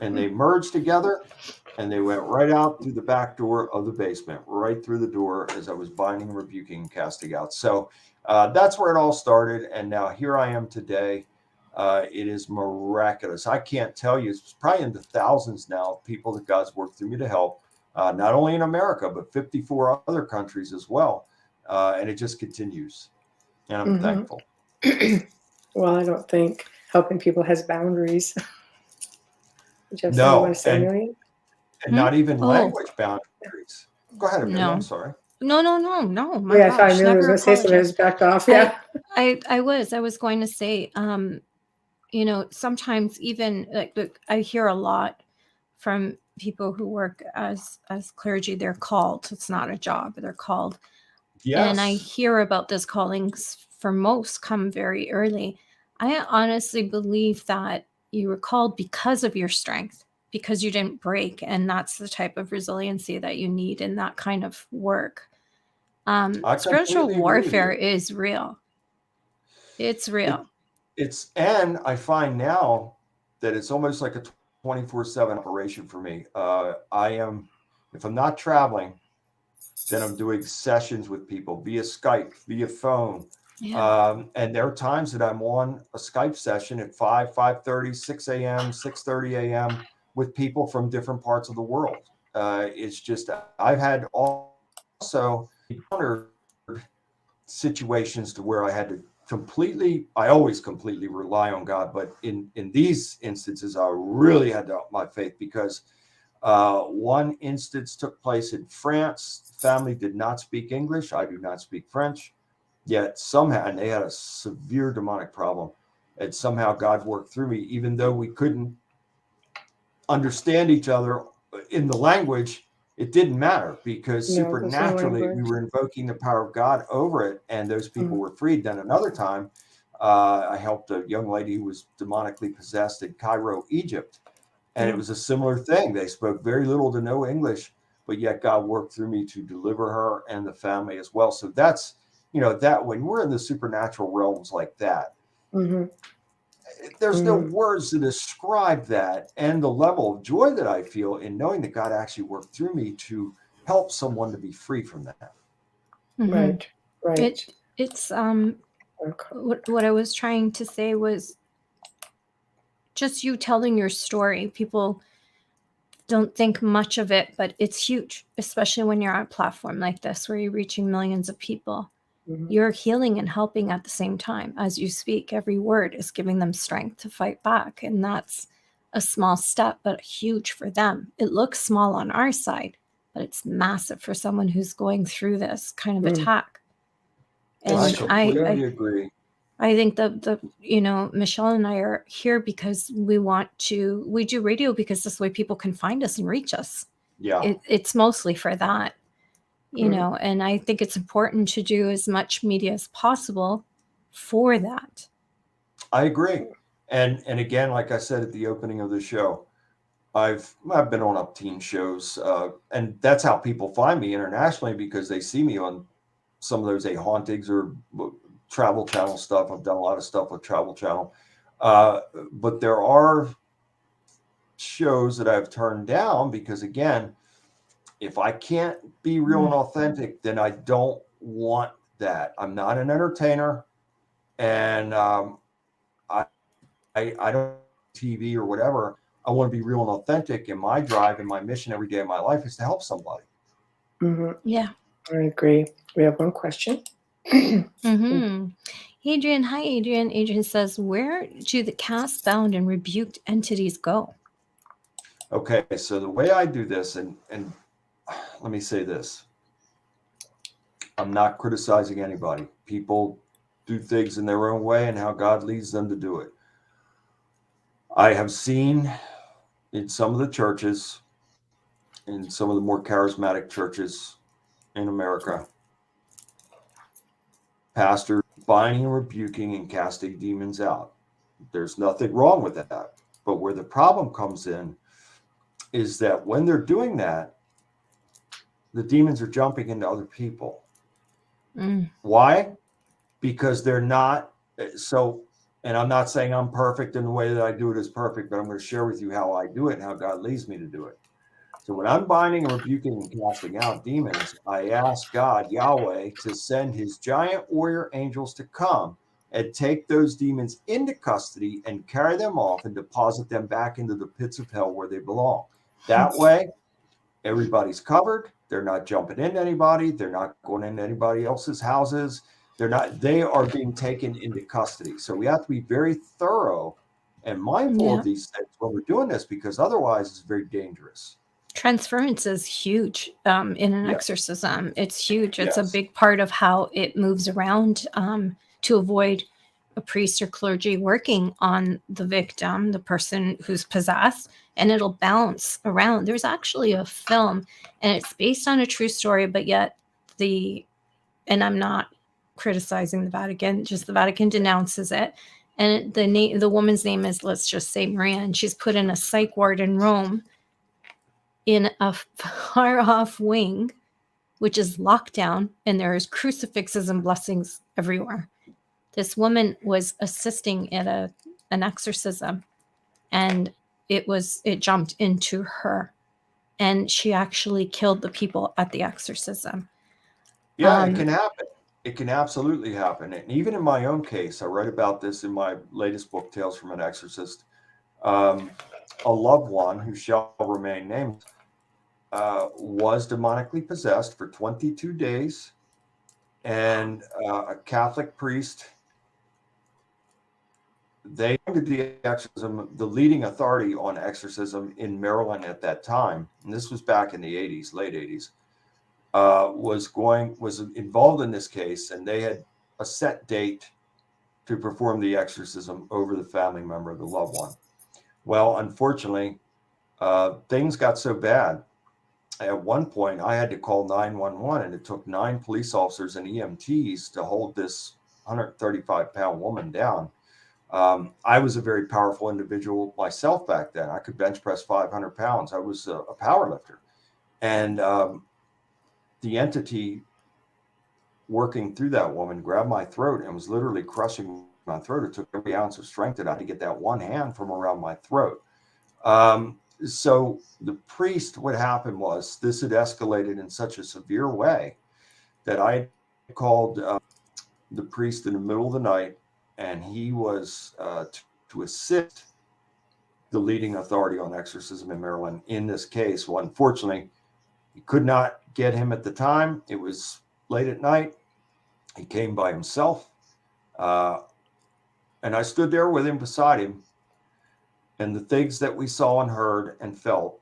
and they merged together, and they went right out through the back door of the basement, right through the door as I was binding, rebuking, and casting out. So that's where it all started. And now here I am today. It is miraculous. I can't tell you, it's probably in the thousands now of people that God's worked through me to help, not only in America, but 54 other countries as well. And it just continues. And I'm thankful. Well, I don't think helping people has boundaries. Did you have something you No, want to say, Amelia? and not even Oh. language boundaries. Go ahead, Amelia. No. I'm sorry. No. My Yeah, I thought gosh, Amelia was never going to say something. It was apologize. backed off. Yeah. I was going to say, you know, sometimes even like I hear a lot from people who work as clergy. They're called. It's not a job. They're called. Yes. And I hear about those callings for most come very early. I honestly believe that you were called because of your strength, because you didn't break. And that's the type of resiliency that you need in that kind of work. I Spiritual completely agree with warfare you. is real. It's real. And I find now that it's almost like a 24/7 operation for me. If I'm not traveling, then I'm doing sessions with people via Skype, via phone. Yeah. And there are times that I'm on a Skype session at 5:30, 6 a.m., 6:30 a.m. with people from different parts of the world. It's just, I've had also encountered situations to where I had to I always completely rely on God, but in these instances, I really had to up my faith, because one instance took place in France. The family did not speak English. I do not speak French. Yet somehow, and they had a severe demonic problem, and somehow God worked through me, even though we couldn't understand each other in the language. It didn't matter, because supernaturally we were invoking the power of God over it, and those people were freed. Then another time, I helped a young lady who was demonically possessed in Cairo, Egypt. And it was a similar thing. They spoke very little to no English, but yet God worked through me to deliver her and the family as well. So that's, that when we're in the supernatural realms like that, there's no words to describe that, and the level of joy that I feel in knowing that God actually worked through me to help someone to be free from that. Right. It's what I was trying to say was just you telling your story. People don't think much of it, but it's huge, especially when you're on a platform like this where you're reaching millions of people. You're healing and helping at the same time. As you speak, every word is giving them strength to fight back. And that's a small step, but huge for them. It looks small on our side, but it's massive for someone who's going through this kind of attack. And I completely agree. I think the Michelle and I are here because we do radio because this way people can find us and reach us. Yeah. It's mostly for that. And I think it's important to do as much media as possible for that. I agree. And again, like I said at the opening of the show, I've been on up teen shows, and that's how people find me internationally, because they see me on some of those hauntings or Travel Channel stuff. I've done a lot of stuff with Travel Channel, but there are shows that I've turned down because, again, if I can't be real and authentic, then I don't want that. I'm not an entertainer, and I don't TV or whatever. I want to be real and authentic, and my drive and my mission every day of my life is to help somebody. Yeah, I agree. We have one question. Adrian, hi Adrian. Adrian says, where do the cast bound and rebuked entities go? Okay, so the way I do this, and let me say this, I'm not criticizing anybody. People do things in their own way and how God leads them to do it. I have seen, in some of the churches, in some of the more charismatic churches in America, pastors binding and rebuking and casting demons out. There's nothing wrong with that. But where the problem comes in is that when they're doing that, the demons are jumping into other people. Why? Because they're not so, and I'm not saying I'm perfect and the way that I do it is perfect, but I'm going to share with you how I do it and how God leads me to do it. So when I'm binding and rebuking and casting out demons, I ask God, Yahweh, to send his giant warrior angels to come and take those demons into custody and carry them off and deposit them back into the pits of hell where they belong. That way, everybody's covered. They're not jumping into anybody. They're not going into anybody else's houses. They are being taken into custody. So we have to be very thorough and mindful of these things when we're doing this, because otherwise it's very dangerous. Transference is huge in an exorcism. It's huge. It's a big part of how it moves around to avoid a priest or clergy working on the victim, the person who's possessed, and it'll bounce around. There's actually a film, and it's based on a true story, but yet and I'm not criticizing the Vatican, just the Vatican denounces it. And the woman's name is, let's just say, Maria, and she's put in a psych ward in Rome in a far off wing, which is locked down, and there's crucifixes and blessings everywhere. This woman was assisting at an exorcism, and it jumped into her, and she actually killed the people at the exorcism. Yeah, it can happen. It can absolutely happen. And even in my own case, I write about this in my latest book, Tales from an Exorcist. A loved one who shall remain named was demonically possessed for 22 days. And a Catholic priest, they did the exorcism, the leading authority on exorcism in Maryland at that time, and this was back in the 80s, late 80s, was involved in this case, and they had a set date to perform the exorcism over the family member of the loved one. Well, unfortunately, things got so bad. At one point, I had to call 911, and it took 9 police officers and EMTs to hold this 135-pound woman down. I was a very powerful individual myself back then. I could bench press 500 pounds. I was a power lifter. And the entity working through that woman grabbed my throat and was literally crushing my throat. It took every ounce of strength that I had to get that one hand from around my throat. So the priest, what happened was this had escalated in such a severe way that I called the priest in the middle of the night, and he was to assist the leading authority on exorcism in Maryland in this case. Well, unfortunately, he could not get him at the time. It was late at night. He came by himself. And I stood there with him, beside him. And the things that we saw and heard and felt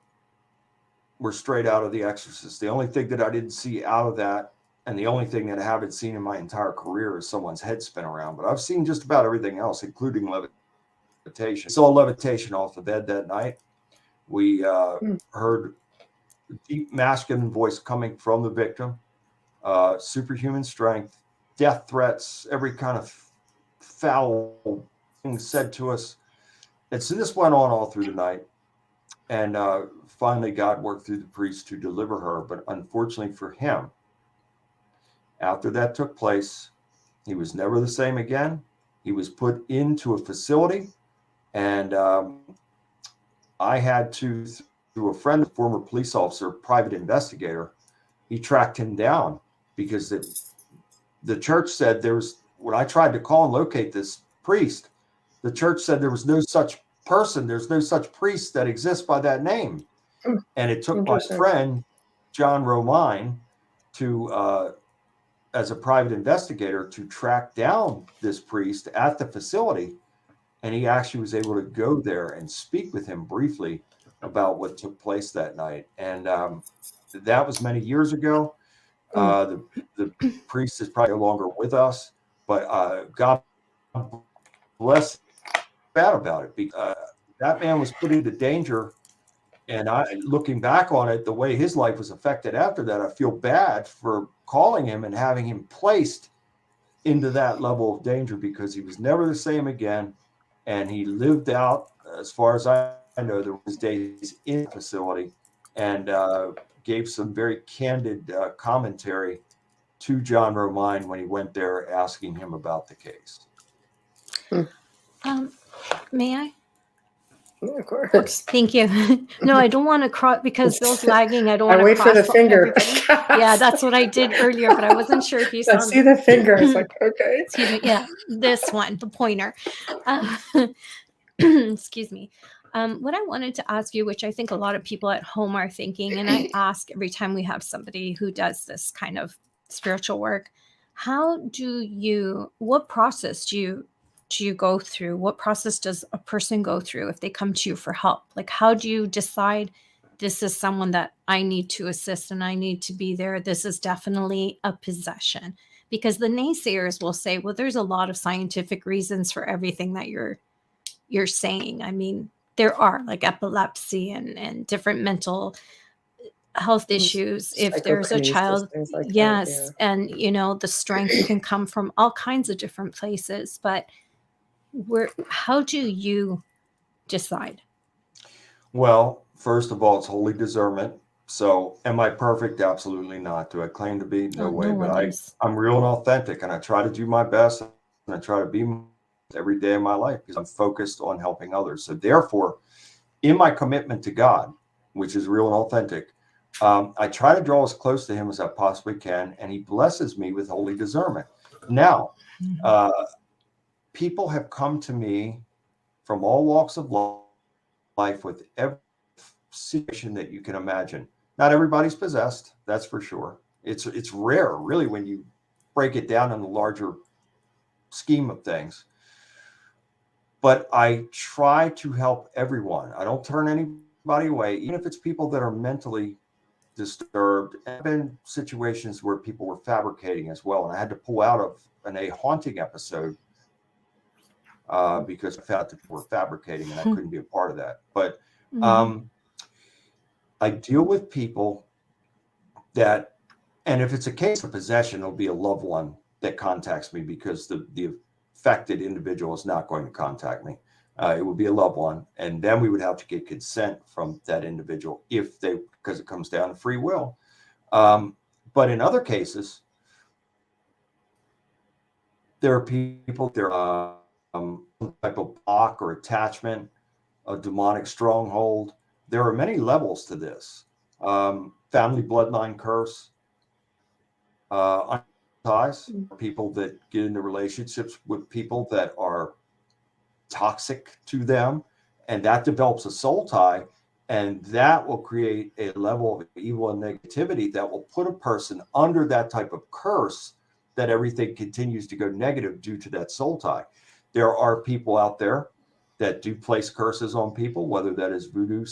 were straight out of The Exorcist. The only thing that I didn't see out of that, and the only thing that I haven't seen in my entire career, is someone's head spin around. But I've seen just about everything else, including levitation. Saw levitation off the bed that night. We heard a deep masculine voice coming from the victim, superhuman strength, death threats, every kind of foul thing said to us. And so this went on all through the night. And finally, God worked through the priest to deliver her. But unfortunately for him, after that took place, he was never the same again. He was put into a facility. And I had to, through a friend, a former police officer, private investigator, he tracked him down because the church said when I tried to call and locate this priest, the church said there was no such person, there's no such priest that exists by that name. And it took my friend, John Romine, to, as a private investigator, to track down this priest at the facility. And he actually was able to go there and speak with him briefly about what took place that night. And that was many years ago. The priest is probably no longer with us, but God bless bad about it, because that man was put into danger And looking back on it, the way his life was affected after that, I feel bad for calling him and having him placed into that level of danger, because he was never the same again. And he lived out, as far as I know, there was days in the facility, and gave some very candid commentary to John Romine when he went there, asking him about the case. May I? Yeah, of course. Thank you. No, I don't want to cross because Bill's lagging. I don't want to wait for the cross finger. everybody. Yeah, that's what I did earlier, but I wasn't sure if you I saw see me. the finger. It's like, okay. Excuse me. Yeah, this one, the pointer. Excuse me. What I wanted to ask you, which I think a lot of people at home are thinking, and I ask every time we have somebody who does this kind of spiritual work, what process do you go through? What process does a person go through if they come to you for help? Like, how do you decide this is someone that I need to assist and I need to be there? This is definitely a possession. Because the naysayers will say, well, there's a lot of scientific reasons for everything that you're saying. I mean, there are, like epilepsy and different mental health issues. If there's a child, things like that, yes. And, the strength can come from all kinds of different places. But how do you decide? Well, first of all, it's holy discernment. So am I perfect? Absolutely not. Do I claim to be? No way. No But one is. I'm real and authentic, and I try to do my best, and I try to be every day of my life, because I'm focused on helping others. So therefore, in my commitment to God, which is real and authentic, I try to draw as close to him as I possibly can, and he blesses me with holy discernment. Now, people have come to me from all walks of life with every situation that you can imagine. Not everybody's possessed, that's for sure. It's rare, really, when you break it down in the larger scheme of things. But I try to help everyone. I don't turn anybody away, even if it's people that are mentally disturbed. There have been situations where people were fabricating as well, and I had to pull out of a haunting episode because I found that people were fabricating, and I couldn't be a part of that. But I deal with people that, and if it's a case of possession, it'll be a loved one that contacts me, because the affected individual is not going to contact me. It would be a loved one, and then we would have to get consent from that individual because it comes down to free will. But in other cases, there are people, some type of block or attachment, a demonic stronghold. There are many levels to this. Family bloodline curse, ties, people that get into relationships with people that are toxic to them, and that develops a soul tie, and that will create a level of evil and negativity that will put a person under that type of curse, that everything continues to go negative due to that soul tie. There are people out there that do place curses on people, whether that is voodoo,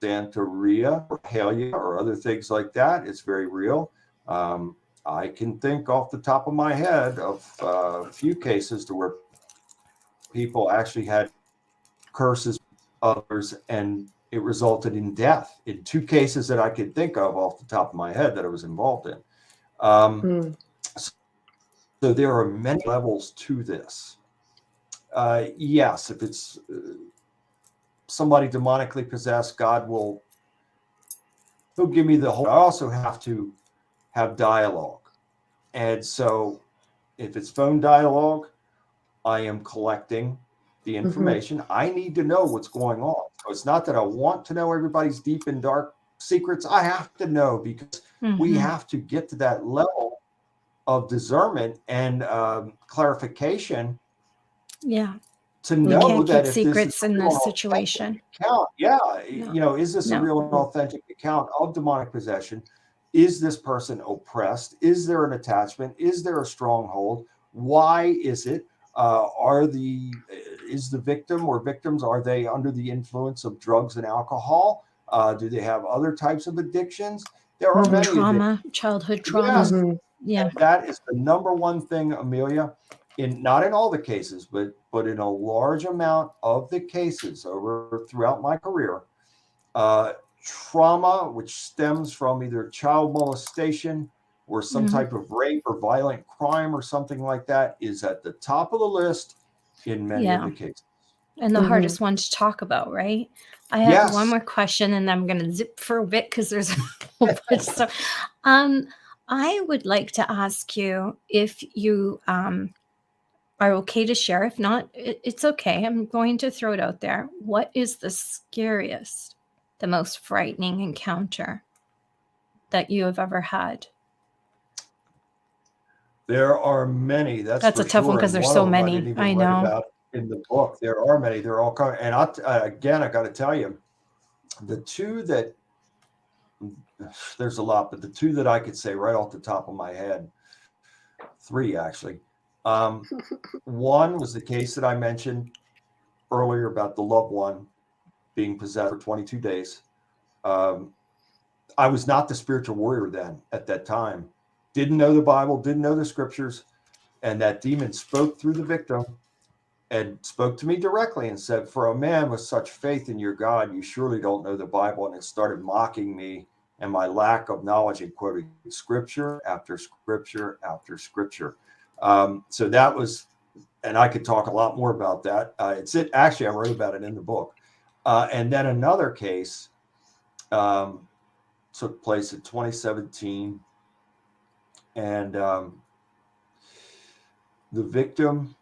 Santeria, or Halia, or other things like that. It's very real. I can think off the top of my head of a few cases to where people actually had curses others, and it resulted in death in 2 cases that I could think of off the top of my head that I was involved in. So there are many levels to this. Yes, if it's somebody demonically possessed, he'll give me the whole. I also have to have dialogue. And so if it's phone dialogue, I am collecting the information. I need to know what's going on. So it's not that I want to know everybody's deep and dark secrets. I have to know, because we have to get to that level of discernment and clarification. Yeah. To know that if secrets this is in this situation. Account, is this a real and authentic account of demonic possession? Is this person oppressed? Is there an attachment? Is there a stronghold? Why is it? Is the victim or victims, are they under the influence of drugs and alcohol? Do they have other types of addictions? There are many trauma, childhood trauma. Yes. That is the number one thing, Amelia. Not in all the cases, but in a large amount of the cases throughout my career, Trauma, which stems from either child molestation or some type of rape or violent crime or something like that, is at the top of the list in many of the cases. And the hardest one to talk about, right? I have one more question, and I'm going to zip for a bit because there's a whole bunch of stuff. I would like to ask you if you are okay to share. If not, it's okay. I'm going to throw it out there. What is the scariest, the most frightening encounter that you have ever had? There are many. That's a tough one because there's so many. I didn't even I write know. about in the book. There are many. They're all coming. And again, I got to tell you, the two that there's a lot, but the two that I could say right off the top of my head, three actually. One was the case that I mentioned earlier about the loved one being possessed for 22 days. I was not the spiritual warrior then at that time. Didn't know the Bible, didn't know the scriptures. And that demon spoke through the victim and spoke to me directly and said, "For a man with such faith in your God, you surely don't know the Bible." And it started mocking me and my lack of knowledge and quoting scripture after scripture after scripture. So that was, and I could talk a lot more about that. Actually, I wrote about it in the book. And then another case took place in 2017. And the victim,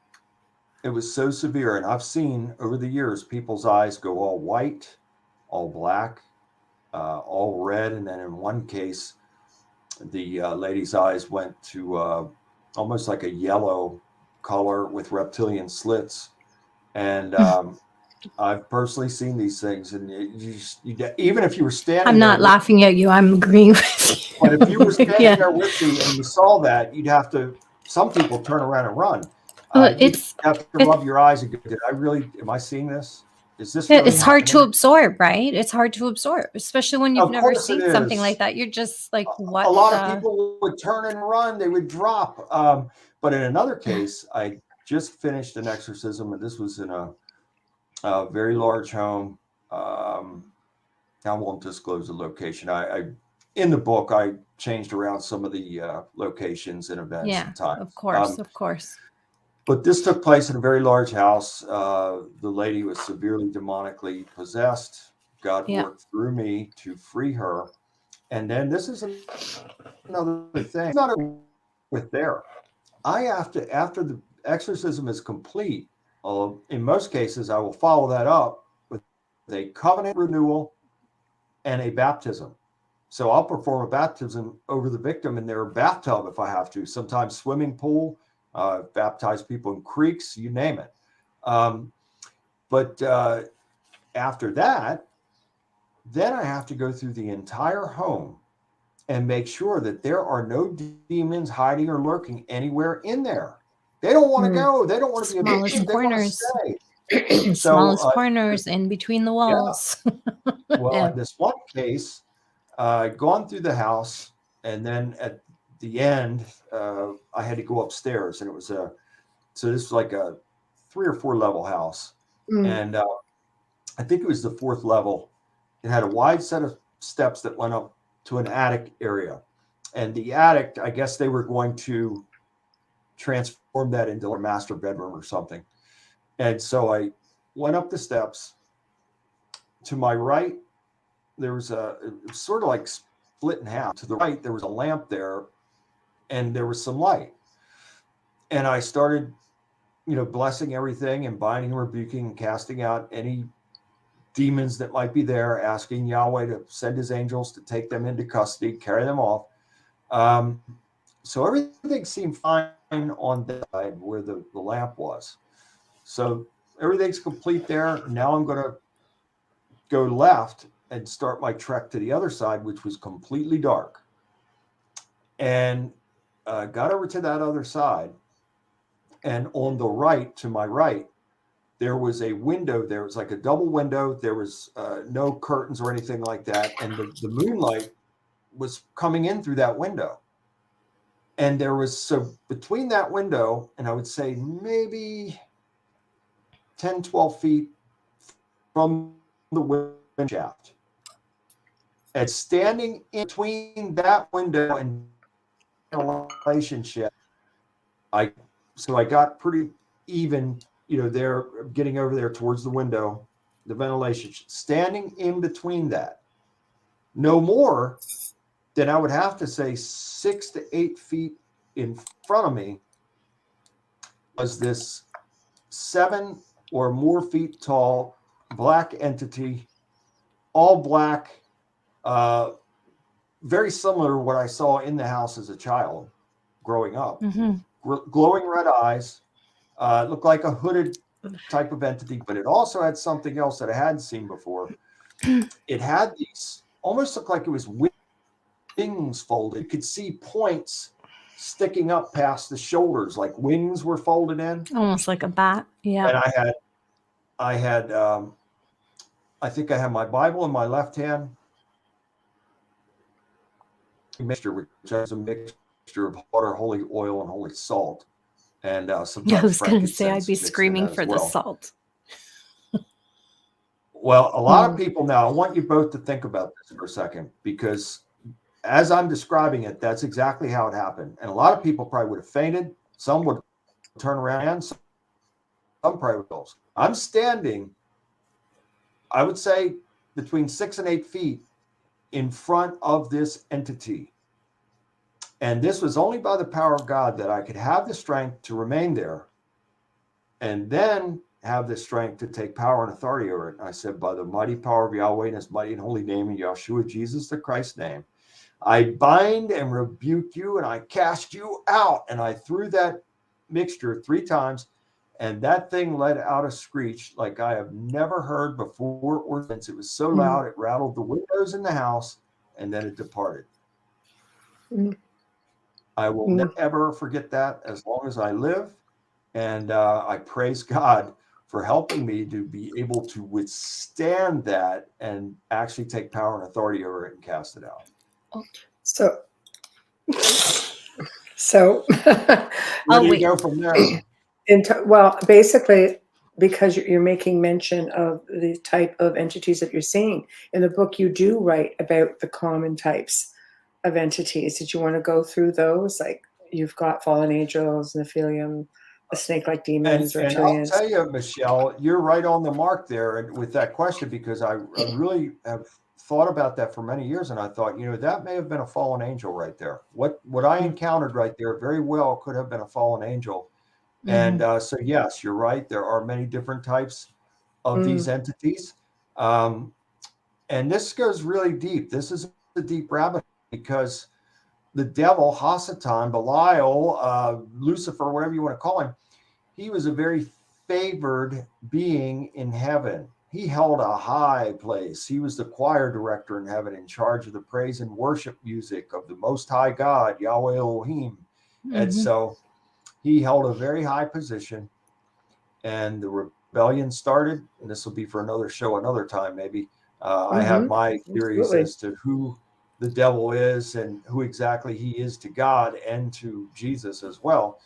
it was so severe. And I've seen over the years, people's eyes go all white, all black, all red. And then in one case, the lady's eyes went to almost like a yellow color with reptilian slits. And I've personally seen these things. And even if you were standing I'm not laughing at you. I'm agreeing with you. But if you were standing there with me and you saw that, you'd have to, some people turn around and run. You'd have to rub your eyes and go, am I seeing this? Is this really it's hard happening? to absorb, right? It's hard to absorb, especially when you've never seen something like that. You're just like, what? A lot of people would turn and run. They would drop. But in another case, I just finished an exorcism, and this was in a very large home. I won't disclose the location. In the book, I changed around some of the locations and events and times. Of course. But this took place in a very large house. The lady was severely demonically possessed. God worked through me to free her. And then this is another thing. Not with there. After the exorcism is complete, in most cases, I will follow that up with a covenant renewal and a baptism. So I'll perform a baptism over the victim in their bathtub if I have to, sometimes swimming pool, baptize people in creeks, you name it. But after that, then I have to go through the entire home and make sure that there are no demons hiding or lurking anywhere in there. They don't want to go. They don't want to be smallest corners. Smallest corners in between the walls. Yeah. Well, in this one case, gone through the house, and then at the end, I had to go upstairs, and it was so this was like a 3 or 4 level house, and I think it was the 4th level. It had a wide set of steps that went up to an attic area, and the attic, I guess they were going to transform that into a master bedroom or something. And so I went up the steps. To my right, there was it was sort of like split in half. To the right, there was a lamp there, and there was some light. And I started, blessing everything and binding and rebuking and casting out any demons that might be there, asking Yahweh to send his angels to take them into custody, carry them off. So everything seemed fine on that side where the lamp was. So everything's complete there. Now I'm going to go left and start my trek to the other side, which was completely dark. And got over to that other side. And on the right, to my right, there was a window. There was like a double window. There was no curtains or anything like that. And the moonlight was coming in through that window. And there was, so between that window, and I would say maybe 10, 12 feet from the window shaft, And standing in between that window and relationship, I got pretty even, there, getting over there towards the window, the ventilation, standing in between that, no more than I would have to say 6 to 8 feet in front of me was this 7 or more feet tall black entity, all black, very similar to what I saw in the house as a child growing up. Glowing red eyes, looked like a hooded type of entity, but it also had something else that I hadn't seen before. It had these, almost looked like it was wings folded. You could see points sticking up past the shoulders, like wings were folded in. Almost like a bat. Yeah. And I think I had my Bible in my left hand, mixture, which is a mixture of water, holy oil, and holy salt. And sometimes I was going to say I'd be screaming for the salt. Well, a lot of people now, I want you both to think about this for a second, because as I'm describing it, that's exactly how it happened. And a lot of people probably would have fainted. Some would turn around, and some probably would go. I'm standing, I would say, between 6 and 8 feet in front of this entity. And this was only by the power of God that I could have the strength to remain there and then have the strength to take power and authority over it. And I said, by the mighty power of Yahweh and his mighty and holy name, in Yahshua, Jesus the Christ's name, I bind and rebuke you, and I cast you out. And I threw that mixture 3 times, and that thing let out a screech like I have never heard before or since. It was so loud, it rattled the windows in the house, and then it departed. I will never ever forget that as long as I live. And I praise God for helping me to be able to withstand that and actually take power and authority over it and cast it out. So where do you go from there? Well, basically, because you're making mention of the type of entities that you're seeing in the book, you do write about the common types of entities. Did you want to go through those? Like, you've got fallen angels, Nephilim, the snake-like demons, and I'll tell you, Michelle, you're right on the mark there with that question, because I really have thought about that for many years, and I thought, that may have been a fallen angel right there. What I encountered right there very well could have been a fallen angel. And so, yes, you're right. There are many different types of these entities. And this goes really deep. This is a deep rabbit hole, because the devil, Hasatan, Belial, Lucifer, whatever you want to call him, he was a very favored being in heaven. He held a high place. He was the choir director in heaven, in charge of the praise and worship music of the Most High God, Yahweh Elohim. And so he held a very high position, and the rebellion started. And this will be for another show, another time, maybe. I have my theories as to who the devil is and who exactly he is to God and to Jesus as well.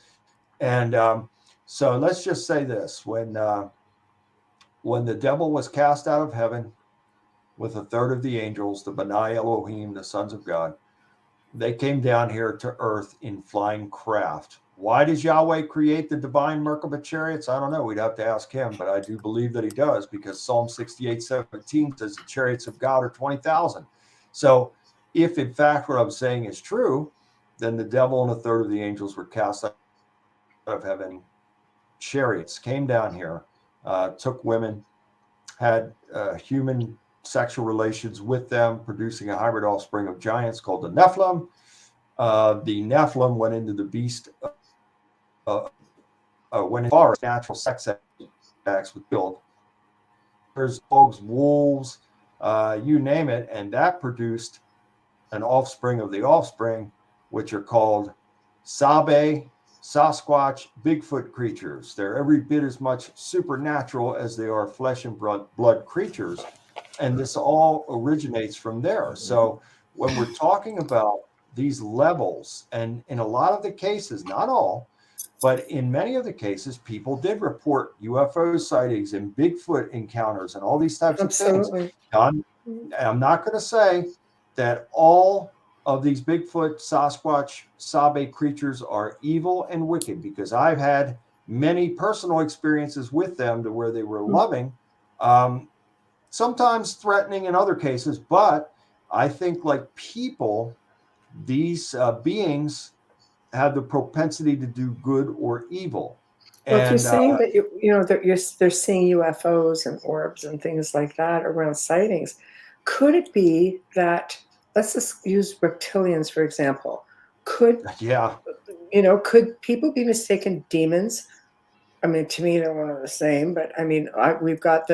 And so let's just say this: when the devil was cast out of heaven with a third of the angels, the Benai Elohim, the sons of God, they came down here to earth in flying craft. Why does Yahweh create the divine Merkabah chariots? I don't know. We'd have to ask him, but I do believe that he does, because Psalm 68:17 says the chariots of God are 20,000. So if in fact what I'm saying is true, then the devil and a third of the angels were cast out of heaven. Chariots came down here, took women, had human sexual relations with them, producing a hybrid offspring of giants called the Nephilim. The Nephilim went into the beast, went as far as natural sex acts with build. There's dogs, wolves, you name it, and that produced an offspring of the offspring, which are called Sabe, Sasquatch, Bigfoot creatures. They're every bit as much supernatural as they are flesh and blood creatures. And this all originates from there. So when we're talking about these levels, and in a lot of the cases, not all, but in many of the cases, people did report UFO sightings and Bigfoot encounters and all these types of things. I'm not going to say that all of these Bigfoot, Sasquatch, Sabe creatures are evil and wicked, because I've had many personal experiences with them to where they were loving, sometimes threatening in other cases. But I think, like people, these beings have the propensity to do good or evil. Well, if you're And saying that they're seeing UFOs and orbs and things like that around sightings, could it be that, let's just use reptilians for example? Could people be mistaken demons? I mean, to me, they're one and the same. But I mean, we've got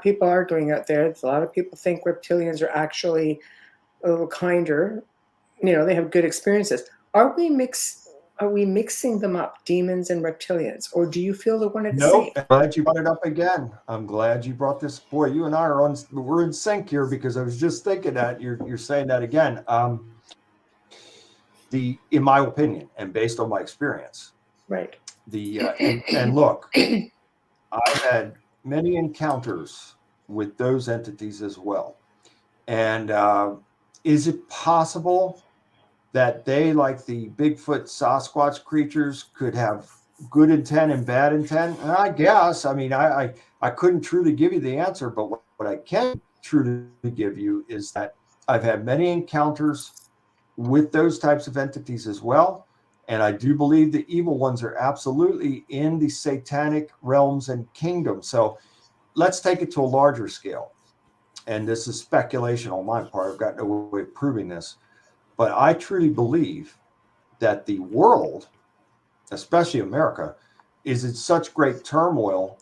people arguing out there. A lot of people think reptilians are actually a little kinder. They have good experiences. Are we mixing them up, demons and reptilians, or do you feel they're one and the same? I'm glad you brought it up again. I'm glad you brought this. Boy, you and I we're in sync here, because I was just thinking that you're saying that again. In my opinion, and based on my experience, right. And look, I've had many encounters with those entities as well. And is it possible that they, like the Bigfoot, Sasquatch creatures, could have good intent and bad intent? And I guess, I mean, I couldn't truly give you the answer, but what I can truly give you is that I've had many encounters with those types of entities as well. And I do believe the evil ones are absolutely in the satanic realms and kingdoms. So let's take it to a larger scale. And this is speculation on my part. I've got no way of proving this. But I truly believe that the world, especially America, is in such great turmoil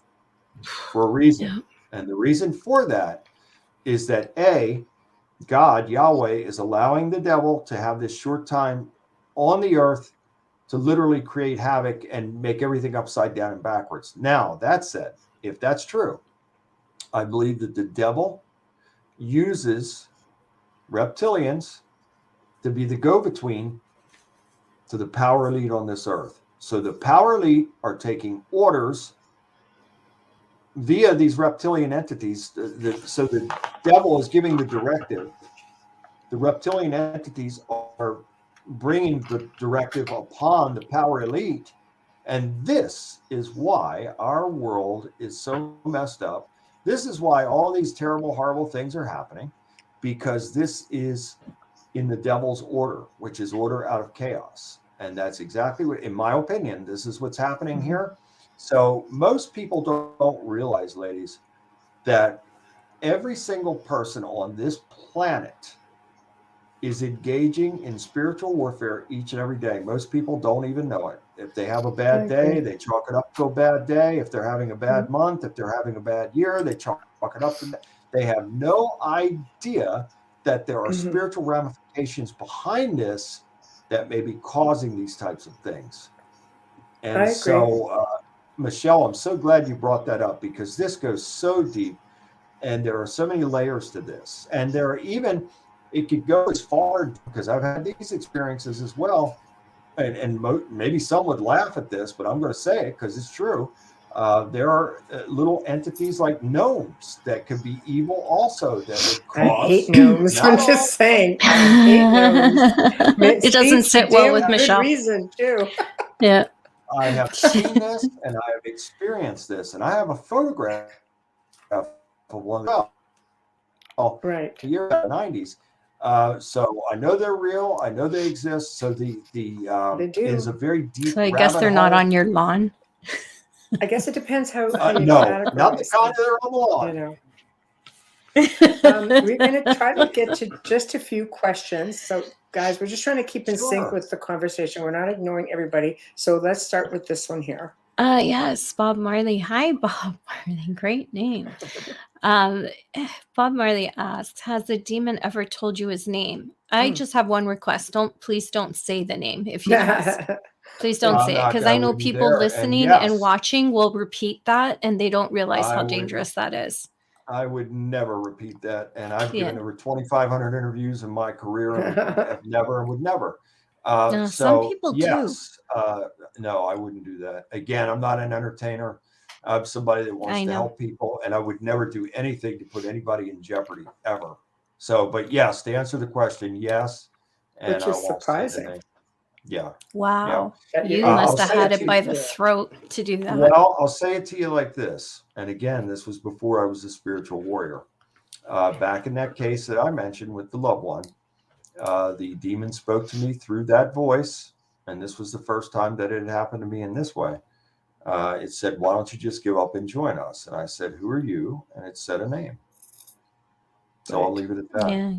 for a reason. Yeah. And the reason for that is that God, Yahweh, is allowing the devil to have this short time on the earth to literally create havoc and make everything upside down and backwards. Now, that said, if that's true, I believe that the devil uses reptilians to be the go-between to the power elite on this earth. So the power elite are taking orders via these reptilian entities. So the devil is giving the directive. The reptilian entities are bringing the directive upon the power elite. And this is why our world is so messed up. This is why all these terrible, horrible things are happening, because this is in the devil's order, which is order out of chaos. And that's exactly what, in my opinion, this is what's happening here. So most people don't realize, ladies, that every single person on this planet is engaging in spiritual warfare each and every day. Most people don't even know it. If they have a bad day, they chalk it up to a bad day. If they're having a bad month, if they're having a bad year, they chalk it up to that. They have no idea that there are spiritual ramifications behind this that may be causing these types of things. And so, Michelle, I'm so glad you brought that up, because this goes so deep and there are so many layers to this. And there are even, it could go as far, because I've had these experiences as well. And maybe some would laugh at this, but I'm going to say it because it's true. There are little entities like gnomes that could be evil also. That would cause. I hate gnomes. I'm just saying. I hate gnomes. It doesn't sit well with Michelle. Good reason too. Yeah. I have seen this and I have experienced this, and I have a photograph of one of the year 90s. So I know they're real. I know they exist. So the is a very deep. So I guess they're not on your lawn. I guess it depends how you no, not the kind that are on the lawn. We're going to try to get to just a few questions. So, guys, we're just trying to keep in sync with the conversation. We're not ignoring everybody. So let's start with this one here. Yes, Bob Marley. Hi, Bob Marley. Great name. Bob Marley asked, has the demon ever told you his name? I just have one request. Please don't say the name if he has. Please don't say it, because I know people listening and watching will repeat that, and they don't realize how dangerous that is. I would never repeat that, and I've given over 2,500 interviews in my career, and have never and would never. No, some people do. No, I wouldn't do that. Again, I'm not an entertainer. I'm somebody that wants to help people, and I would never do anything to put anybody in jeopardy ever. So, but yes, to answer the question, yes. And Which I is won't say the surprising. name. Yeah. Wow. That You you're must I'll have say had it it to by you. the Yeah. throat to do that. Well, I'll say it to you like this. And again, this was before I was a spiritual warrior. Back in that case that I mentioned with the loved one, the demon spoke to me through that voice. And this was the first time that it had happened to me in this way. It said, "Why don't you just give up and join us?" And I said, "Who are you?" And it said a name. So I'll leave it at that. Yeah,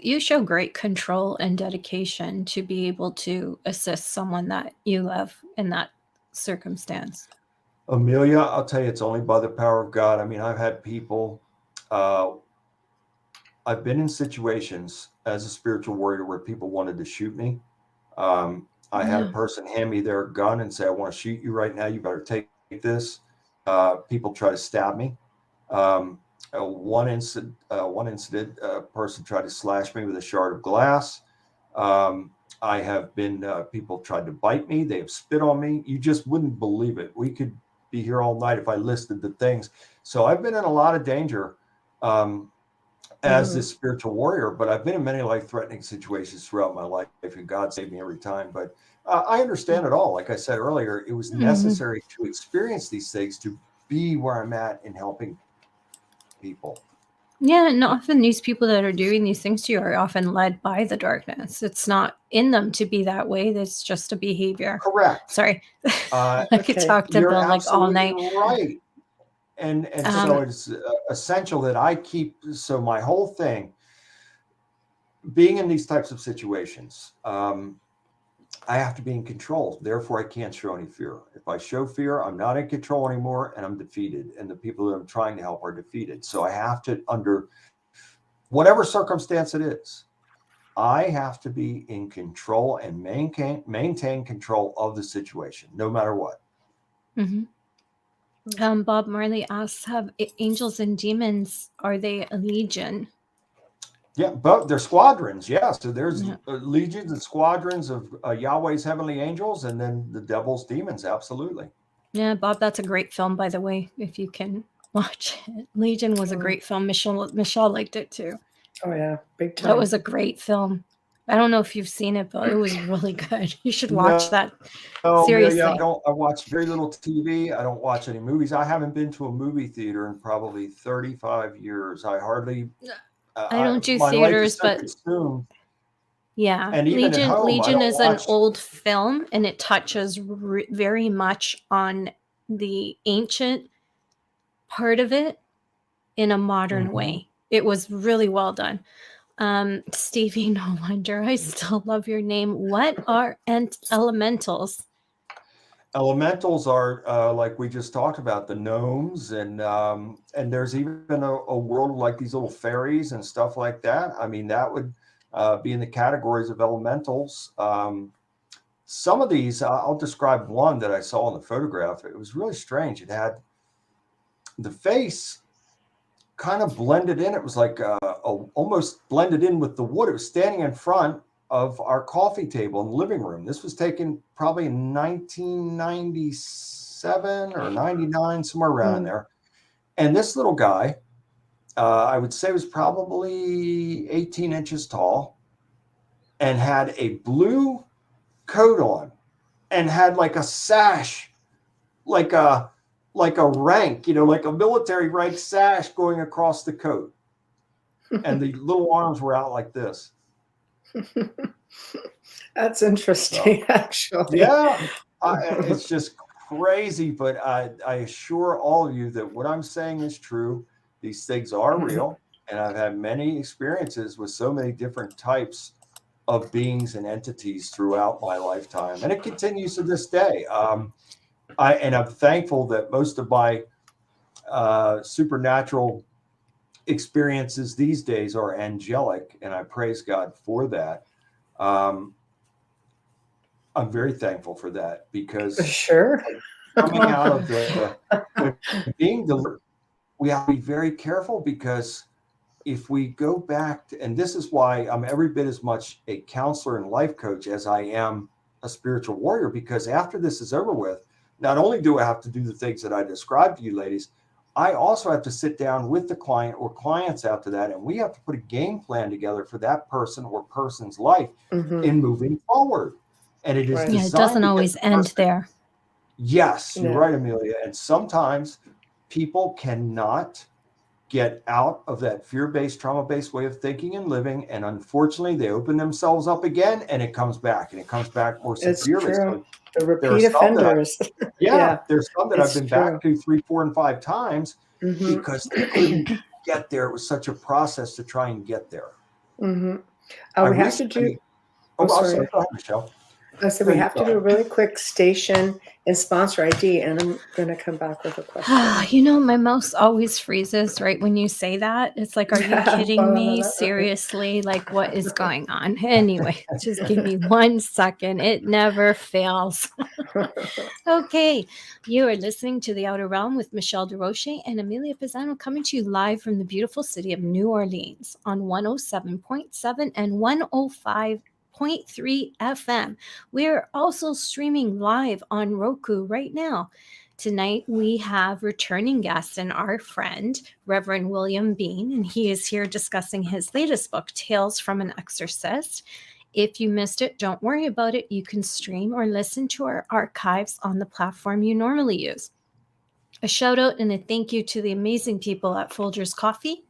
you show great control and dedication to be able to assist someone that you love in that circumstance. Amelia, I'll tell you, it's only by the power of God. I mean, I've had people, I've been in situations as a spiritual warrior where people wanted to shoot me. I had a person hand me their gun and say, "I want to shoot you right now. You better take this." People try to stab me. One incident, a person tried to slash me with a shard of glass. I have been, people tried to bite me. They have spit on me. You just wouldn't believe it. We could be here all night if I listed the things. So I've been in a lot of danger as this spiritual warrior, but I've been in many life-threatening situations throughout my life, and God saved me every time. But I understand it all. Like I said earlier, it was necessary to experience these things to be where I'm at in helping people. Yeah, and often these people that are doing these things to you are often led by the darkness. It's not in them to be that way. It's just a behavior. Correct. Sorry. I could talk to You're Bill like all absolutely night. right. And so it's essential that I keep, so my whole thing, being in these types of situations, I have to be in control. Therefore, I can't show any fear. If I show fear, I'm not in control anymore, and I'm defeated. And the people that I'm trying to help are defeated. So I have to, under whatever circumstance it is, I have to be in control and maintain control of the situation, no matter what. Bob Marley asks, have angels and demons, are they a legion? Yeah, but they're squadrons. Yeah, so there's legions and squadrons of Yahweh's heavenly angels, and then the devil's demons. Absolutely. Yeah, Bob, that's a great film, by the way, if you can watch it. Legion was a great film. Michelle liked it too. Oh yeah, big time. That was a great film. I don't know if you've seen it, but it was really good. You should watch that. Seriously. Yeah, I watch very little TV. I don't watch any movies. I haven't been to a movie theater in probably 35 years. I hardly. I don't do my theaters, life is so but consumed. yeah, And even at home, Legion I don't is watch. an old film, and it touches very much on the ancient part of it in a modern way. It was really well done. Stevie No Wonder, I still love your name. What are elementals? Elementals are like we just talked about, the gnomes, and there's even a world like these little fairies and stuff like that. I mean, that would be in the categories of elementals. Some of these, I'll describe one that I saw in the photograph. It was really strange. It had the face kind of blended in. It was like almost blended in with the wood. It was standing in front of our coffee table in the living room. This was taken probably in 1997 or 99, somewhere around in there. And this little guy, I would say was probably 18 inches tall and had a blue coat on and had like a sash, like a rank, like a military rank sash going across the coat. And the little arms were out like this. That's interesting, actually. Yeah, it's just crazy, but I assure all of you that what I'm saying is true. These things are real, and I've had many experiences with so many different types of beings and entities throughout my lifetime, and it continues to this day. I'm thankful that most of my supernatural experiences these days are angelic, and I praise God for that. I'm very thankful for that, because coming out of the being delivered, we have to be very careful, because if we go back to, and this is why I'm every bit as much a counselor and life coach as I am a spiritual warrior, because after this is over with, not only do I have to do the things that I described to you ladies, I also have to sit down with the client or clients after that, and we have to put a game plan together for that person or person's life in moving forward. And it is Right. Yeah, it designed doesn't to get always the end person. there. Yes, you're Yeah. right, Amelia. And sometimes people cannot get out of that fear-based, trauma-based way of thinking and living. And unfortunately, they open themselves up again, and it comes back, and it comes back more It's severely. true. So The there are repeat some that offenders. yeah, there's some that I've it's been true. back to 3, 4, and 5 times Mm-hmm. because they couldn't get there. It was such a process to try and get there. Mm-hmm. I We have to recently- do. Oh, Oh, I'm sorry. sorry. Go ahead, Michelle. So we have to do a really quick station and sponsor ID, and I'm going to come back with a question. You know, my mouth always freezes right when you say that. It's like, are you kidding me? Seriously? Like, what is going on? Anyway, just give me 1 second. It never fails. Okay, you are listening to The Outer Realm with Michelle Desrochers and Amelia Pisano, coming to you live from the beautiful city of New Orleans on 107.7 and 105.3 FM. We're also streaming live on Roku right now. Tonight, we have returning guest and our friend, Reverend William Bean, and he is here discussing his latest book, Tales from an Exorcist. If you missed it, don't worry about it. You can stream or listen to our archives on the platform you normally use. A shout out and a thank you to the amazing people at Folgers Coffee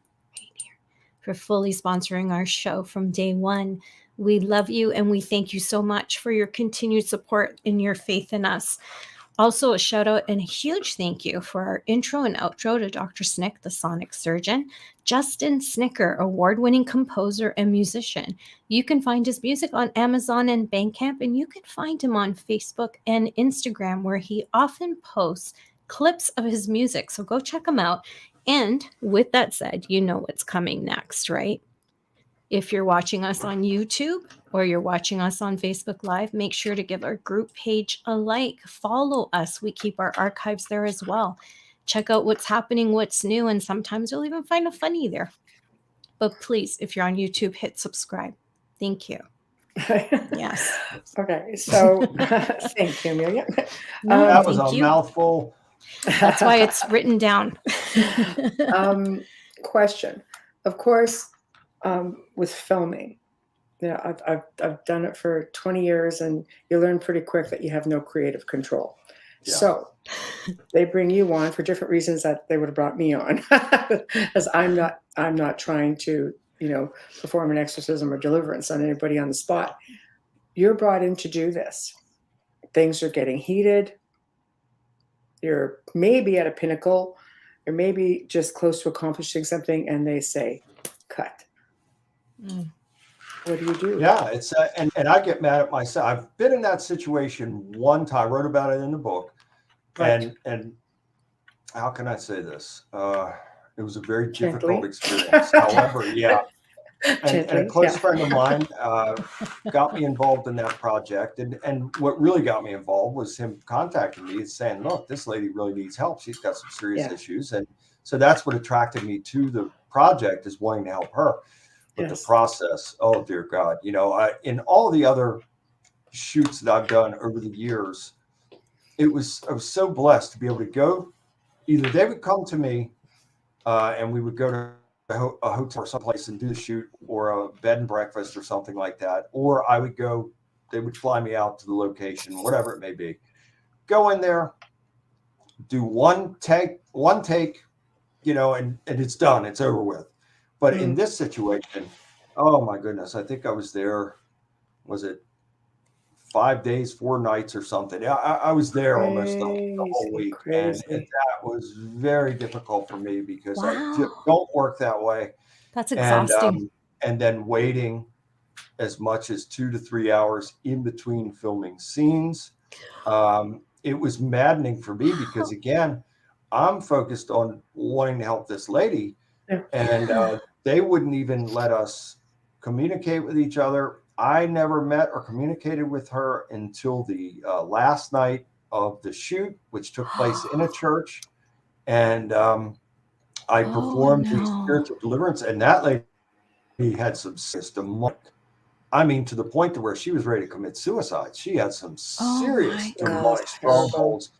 for fully sponsoring our show from day one. We love you and we thank you so much for your continued support and your faith in us. Also, a shout out and a huge thank you for our intro and outro to Dr. Snick, the sonic surgeon, Justin Snicker, award-winning composer and musician. You can find his music on Amazon and Bandcamp, and you can find him on Facebook and Instagram, where he often posts clips of his music. So go check him out. And with that said, you know what's coming next, right? If you're watching us on YouTube or you're watching us on Facebook Live, make sure to give our group page a like. Follow us. We keep our archives there as well. Check out what's happening, what's new, and sometimes you'll even find a funny there. But please, if you're on YouTube, hit subscribe. Thank you. Yes. Okay, so thank you, Amelia. No, That was thank a you. mouthful. That's why it's written down. Question. Of course, with filming, I've done it for 20 years, and you learn pretty quick that you have no creative control. Yeah. So they bring you on for different reasons that they would have brought me on, as I'm not trying to perform an exorcism or deliverance on anybody on the spot. You're brought in to do this. Things are getting heated. You're maybe at a pinnacle, or maybe just close to accomplishing something, and they say, cut. What do you do? Yeah, it's and I get mad at myself. I've been in that situation one time. I wrote about it in the book, Right. and how can I say this? It was a very Gently. difficult experience. However, yeah, and a close friend of mine got me involved in that project, and what really got me involved was him contacting me and saying, "Look, this lady really needs help. She's got some serious issues," and so that's what attracted me to the project, is wanting to help her. But the process, oh dear God, in all the other shoots that I've done over the years, I was so blessed to be able to go. Either they would come to me, and we would go to a hotel or someplace and do the shoot, or a bed and breakfast or something like that, or I would go. They would fly me out to the location, whatever it may be. Go in there, do one take, and it's done. It's over with. But in this situation, oh my goodness, I think I was there, was it 5 days, 4 nights or something? I was there almost the whole week. And that was very difficult for me because I don't work that way. That's exhausting. And then waiting as much as 2 to 3 hours in between filming scenes. It was maddening for me because, again, I'm focused on wanting to help this lady. And they wouldn't even let us communicate with each other. I never met or communicated with her until the last night of the shoot, which took place in a church. And I performed the spiritual deliverance, and that lady had some demonic, to the point to where she was ready to commit suicide. She had some serious demonic strongholds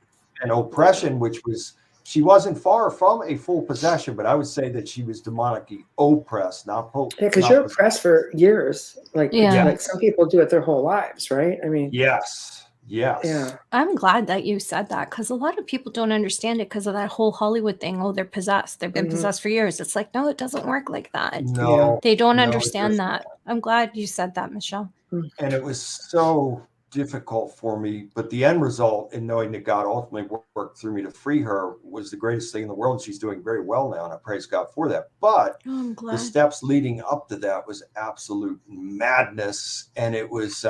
and oppression, which was she wasn't far from a full possession, but I would say that she was demonically oppressed, not because you're oppressed for years. Like some people do it their whole lives, right? I mean, yes. Yeah. I'm glad that you said that, because a lot of people don't understand it because of that whole Hollywood thing. Oh, they're possessed. They've been possessed for years. It's like, no, it doesn't work like that. No, they don't understand that. I'm glad you said that, Michelle. And it was so difficult for me, but the end result in knowing that God ultimately worked through me to free her was the greatest thing in the world. She's doing very well now, and I praise God for that. But I'm glad. the steps leading up to that was absolute madness. And it was,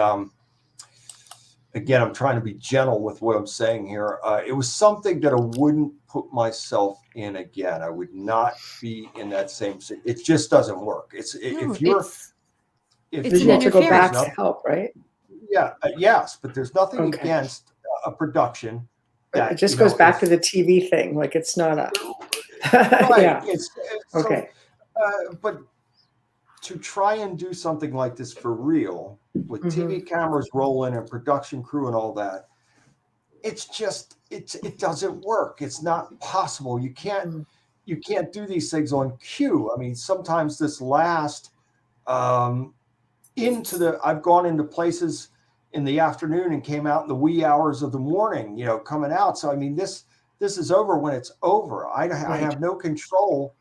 again, I'm trying to be gentle with what I'm saying here. It was something that I wouldn't put myself in again. I would not be in that same, it just doesn't work. If you have to go back to help, right? Yeah, yes, but there's nothing against a production. It just goes back to the TV thing. Like, it's not a right. Okay. But to try and do something like this for real, with TV cameras rolling and production crew and all that, it's just it doesn't work. It's not possible. You can't do these things on cue. I mean, sometimes this lasts I've gone into places in the afternoon and came out in the wee hours of the morning, coming out. So, I mean, this is over when it's over. I have no control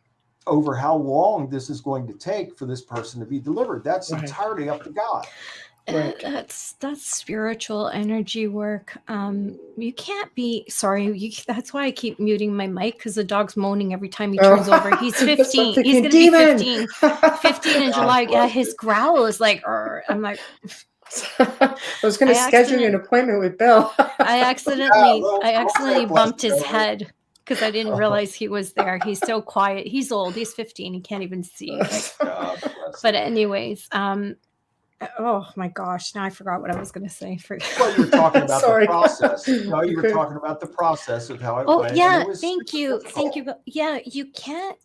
over how long this is going to take for this person to be delivered. That's entirely up to God. That's spiritual energy work. You can't be sorry. That's why I keep muting my mic, because the dog's moaning every time he turns over. He's 15. He's going to be 15. 15 in July. Yeah, his growl is like, I'm like, I was going to schedule an appointment with Bill. I accidentally bumped his head because I didn't realize he was there. He's so quiet. He's old. He's 15. He can't even see. But anyways, oh my gosh! Now I forgot what I was going to say. Well, you were talking about the process. No, you were talking about the process of how it went. Yeah, thank you. Yeah, you can't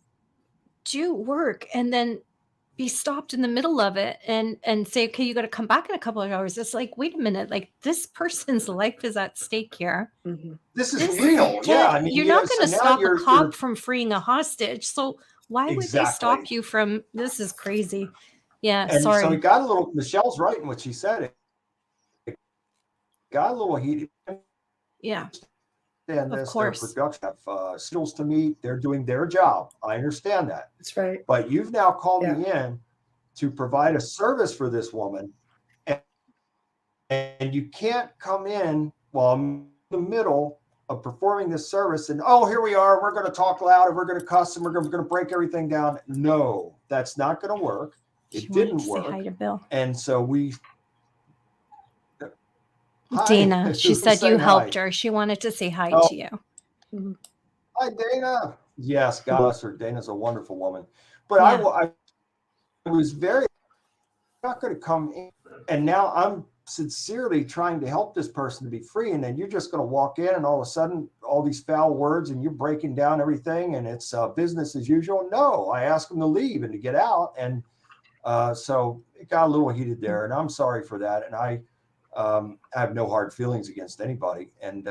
do work and then be stopped in the middle of it and say, okay, you got to come back in a couple of hours. It's like, wait a minute, like, this person's life is at stake here. This is real. Yeah, I mean, you're not going to stop a cop from freeing a hostage. So why would they stop you from? This is crazy. Yeah, and sorry. So it got a little. Michelle's right in what she said. It got a little heated. Yeah. And this, their production have skills to meet. They're doing their job. I understand that. That's right. But you've now called me in to provide a service for this woman, and you can't come in while I'm in the middle of performing this service and, oh, here we are. We're going to talk loud and we're going to cuss and we're going to break everything down. No, that's not going to work. It didn't work. Say hi to Bill. And so we. Dana, she said you helped her. She wanted to say hi to you. Hi, Dana. Yes, God bless her. Dana's a wonderful woman. But I was not going to come in. And now I'm sincerely trying to help this person to be free. And then you're just going to walk in and all of a sudden, all these foul words and you're breaking down everything and it's business as usual. No, I asked them to leave and to get out. And so it got a little heated there. And I'm sorry for that. And I have no hard feelings against anybody, and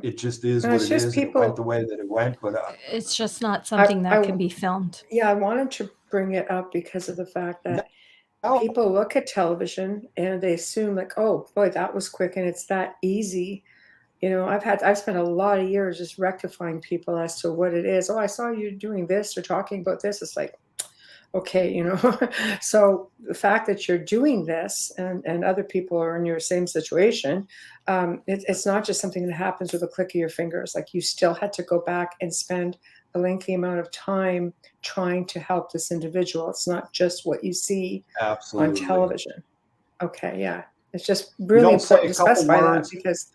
it just is what it is. It went the way that it went, but it's just not something that can be filmed. Yeah, I wanted to bring it up because of the fact that people look at television and they assume like, oh boy, that was quick and it's that easy. I've spent a lot of years just rectifying people as to what it is. Oh, I saw you doing this or talking about this. It's like, okay, so the fact that you're doing this and other people are in your same situation, it's not just something that happens with a click of your fingers. Like, you still had to go back and spend a lengthy amount of time trying to help this individual. It's not just what you see on television. Okay, yeah. It's just really important to specify that because,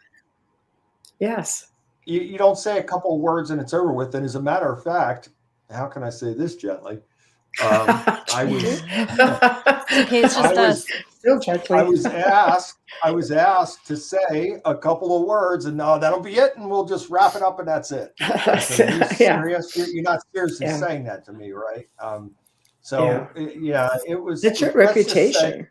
yes. You don't say a couple of words and it's over with. And as a matter of fact, how can I say this gently? I was asked to say a couple of words, and that'll be it, and we'll just wrap it up, and that's it. So you're not seriously saying that to me, right? It was. It's your reputation.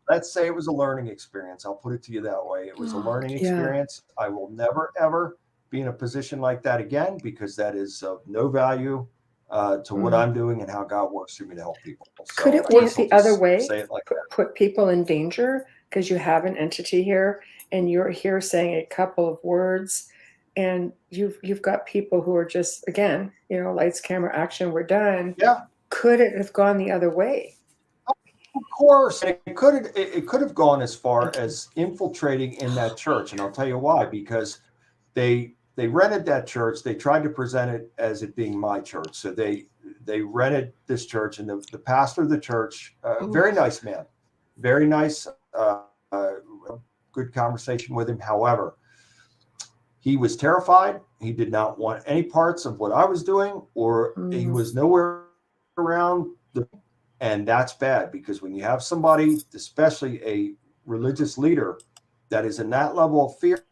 Let's say it was a learning experience. I'll put it to you that way. It was a learning experience. I will never ever be in a position like that again, because that is of no value to what I'm doing and how God works through me to help people. So Could it I work guess I'll the other just way? say it like that. Put people in danger because you have an entity here and you're here saying a couple of words, and you've got people who are just, again, lights, camera, action, we're done. Yeah. Could it have gone the other way? Of course, it could have gone as far as infiltrating in that church, and I'll tell you why. Because they rented that church. They tried to present it as it being my church. So they rented this church, and the pastor of the church, very nice man, very nice, good conversation with him. However, he was terrified. He did not want any parts of what I was doing, or he was nowhere around and that's bad, because when you have somebody, especially a religious leader, that is in that level of fear,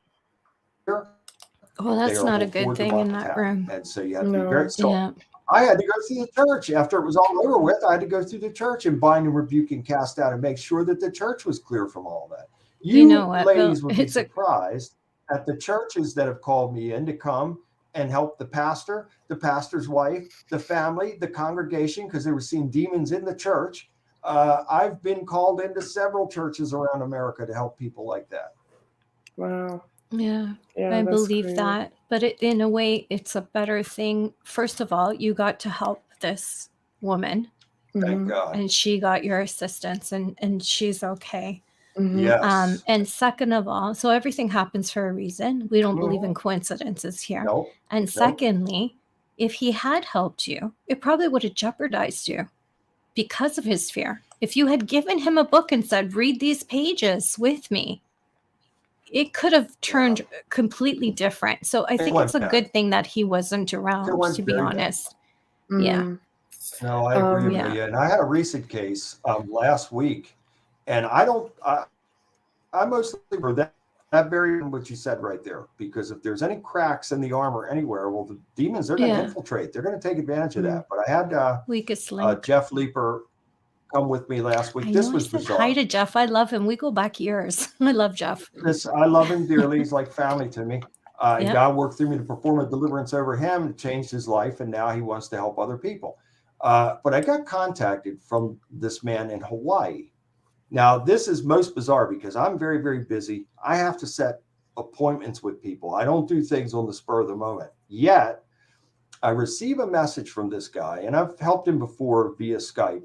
Well, that's not a good thing in that room. And so you have to be very strong. Yeah. I had to go through the church after it was all over with. I had to go through the church and bind and rebuke and cast out and make sure that the church was clear from all that. You know what, ladies Bill? would be surprised at the churches that have called me in to come and help the pastor, the pastor's wife, the family, the congregation, because they were seeing demons in the church. I've been called into several churches around America to help people like that. Wow. Yeah, Yeah, I that's believe great. that. But in a way, it's a better thing. First of all, you got to help this woman, Thank God. and she got your assistance, and she's okay. Yes. And second of all, so everything happens for a reason. We don't believe in coincidences here. Nope. And secondly, if he had helped you, it probably would have jeopardized you because of his fear. If you had given him a book and said, read these pages with me, it could have turned completely different. So I think it's a good thing that he wasn't around, to be honest. Yeah. No, I agree with you. And I had a recent case last week, and I mostly for that very what you said right there, because if there's any cracks in the armor anywhere, well, the demons, they're going to infiltrate. They're going to take advantage of that. But I had weakest link. Jeff Leeper come with me last week. This was bizarre. Hi to Jeff. I love him. We go back years. I love Jeff. I love him dearly. He's like family to me. And God worked through me to perform a deliverance over him, and changed his life, and now he wants to help other people. But I got contacted from this man in Hawaii. Now, this is most bizarre because I'm very, very busy. I have to set appointments with people. I don't do things on the spur of the moment. Yet, I receive a message from this guy, and I've helped him before via Skype.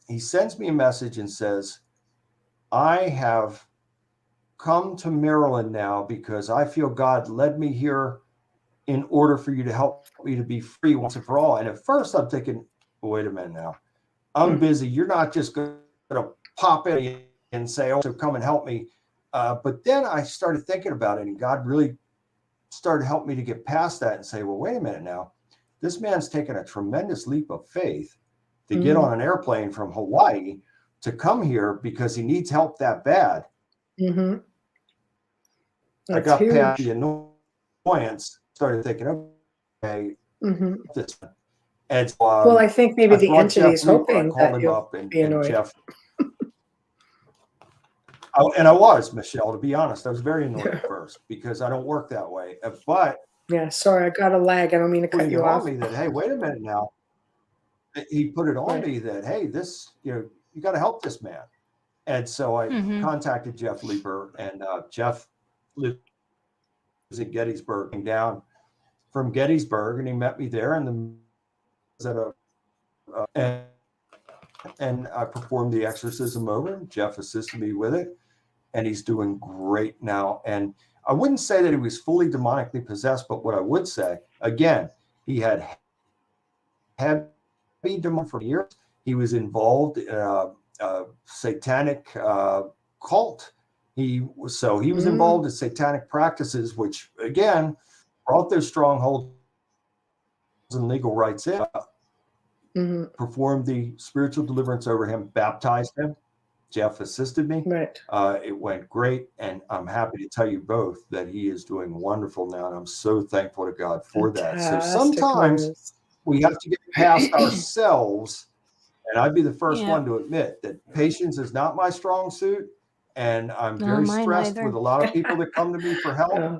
He sends me a message and says, I have come to Maryland now because I feel God led me here in order for you to help me to be free once and for all. And at first I'm thinking, wait a minute now. I'm busy. You're not just going to pop in and say, oh, so come and help me. But then I started thinking about it, and God really started helping me to get past that and say, well, wait a minute now. This man's taken a tremendous leap of faith to get on an airplane from Hawaii to come here because he needs help that bad. I got past the annoyance, started thinking, okay, this. And so, well, I think maybe the entity is hoping that you'll be annoyed. Jeff, and I was, Michelle, to be honest, I was very annoyed at first because I don't work that way. But yeah, sorry, I got a lag. I don't mean to cut you off. Me that, hey, wait a minute now. He put it on me that, hey, this, you got to help this man. And so I contacted Jeff Leeper, and Jeff lives at Gettysburg, came down from Gettysburg, and he met me there, and and I performed the exorcism over him. Jeff assisted me with it, and he's doing great now. And I wouldn't say that he was fully demonically possessed, but what I would say, again, he had heavy demon for years. He was involved in a satanic cult. He was involved in satanic practices, which again brought those strongholds and legal rights in. Performed the spiritual deliverance over him, baptized him. Jeff assisted me. Right. It went great, and I'm happy to tell you both that he is doing wonderful now, and I'm so thankful to God for that. So sometimes we have to get past ourselves, and I'd be the first one to admit that patience is not my strong suit. and I'm No, very mine stressed either. with a lot of people that come to me for help. Oh,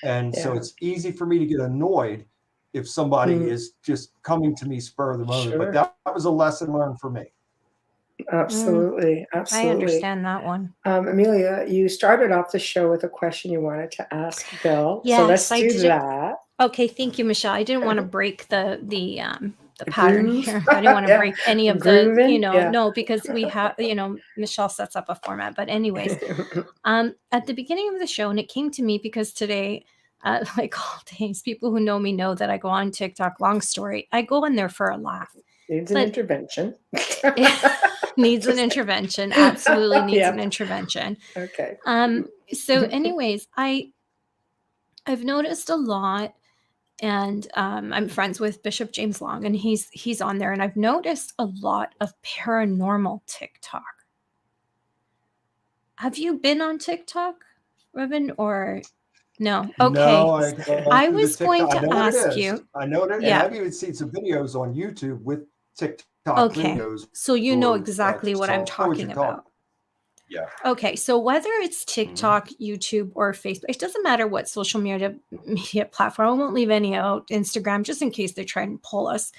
And so yeah. it's easy for me to get annoyed if somebody is just coming to me spur of the moment. But Sure. that was a lesson learned for me. Absolutely. I Absolutely. understand that one. Amelia, you started off the show with a question you wanted to ask Bill. So Yes, let's I do did. that. Okay, thank you, Michelle. I didn't want to break the The pattern groove. here. I didn't want to Yeah. break any of the, Grooving. Yeah. no, because we have, Michelle sets up a format. But anyways, at the beginning of the show, and it came to me because today, like all days, people who know me know that I go on TikTok. Long story, I go in there for a laugh. Needs an But- intervention. Needs an intervention. Absolutely needs Yeah. an intervention. Okay. So, anyways, I've noticed a lot, and I'm friends with Bishop James Long, and he's on there, and I've noticed a lot of paranormal TikTok. Have you been on TikTok, Reverend, or no? Okay. No, I was going to I know what it ask is. you. I know that. Yeah. And I've even seen some videos on YouTube with TikTok Okay. videos. So you know or, exactly what so I I'm know what talking you're about. Yeah. Okay, so whether it's TikTok, YouTube, or Facebook, it doesn't matter what social media platform. I won't leave any out. Instagram, just in case they try and pull us.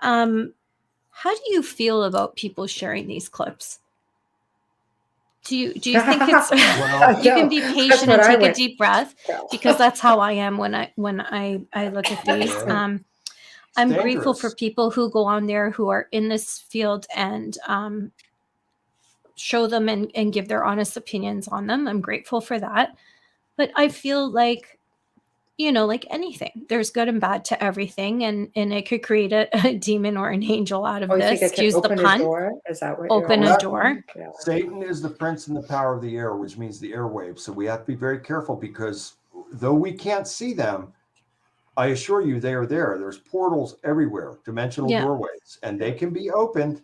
How do you feel about people sharing these clips? Do you think it's Well, you can be patient and take a deep breath, Well. because that's how I am when I look at these. Yeah. I'm It's grateful for dangerous. people who go on there who are in this field and show them and give their honest opinions on them. I'm grateful for that. But I feel like, like anything, there's good and bad to everything. And it could create a demon or an angel out of Oh, you this. think it can Use the open a pun. door? Is that what Open you're a door. Yeah. Satan is the prince and the power of the air, which means the airwaves. So we have to be very careful, because though we can't see them, I assure you they are there. There's portals everywhere, dimensional Yeah. doorways, and they can be opened.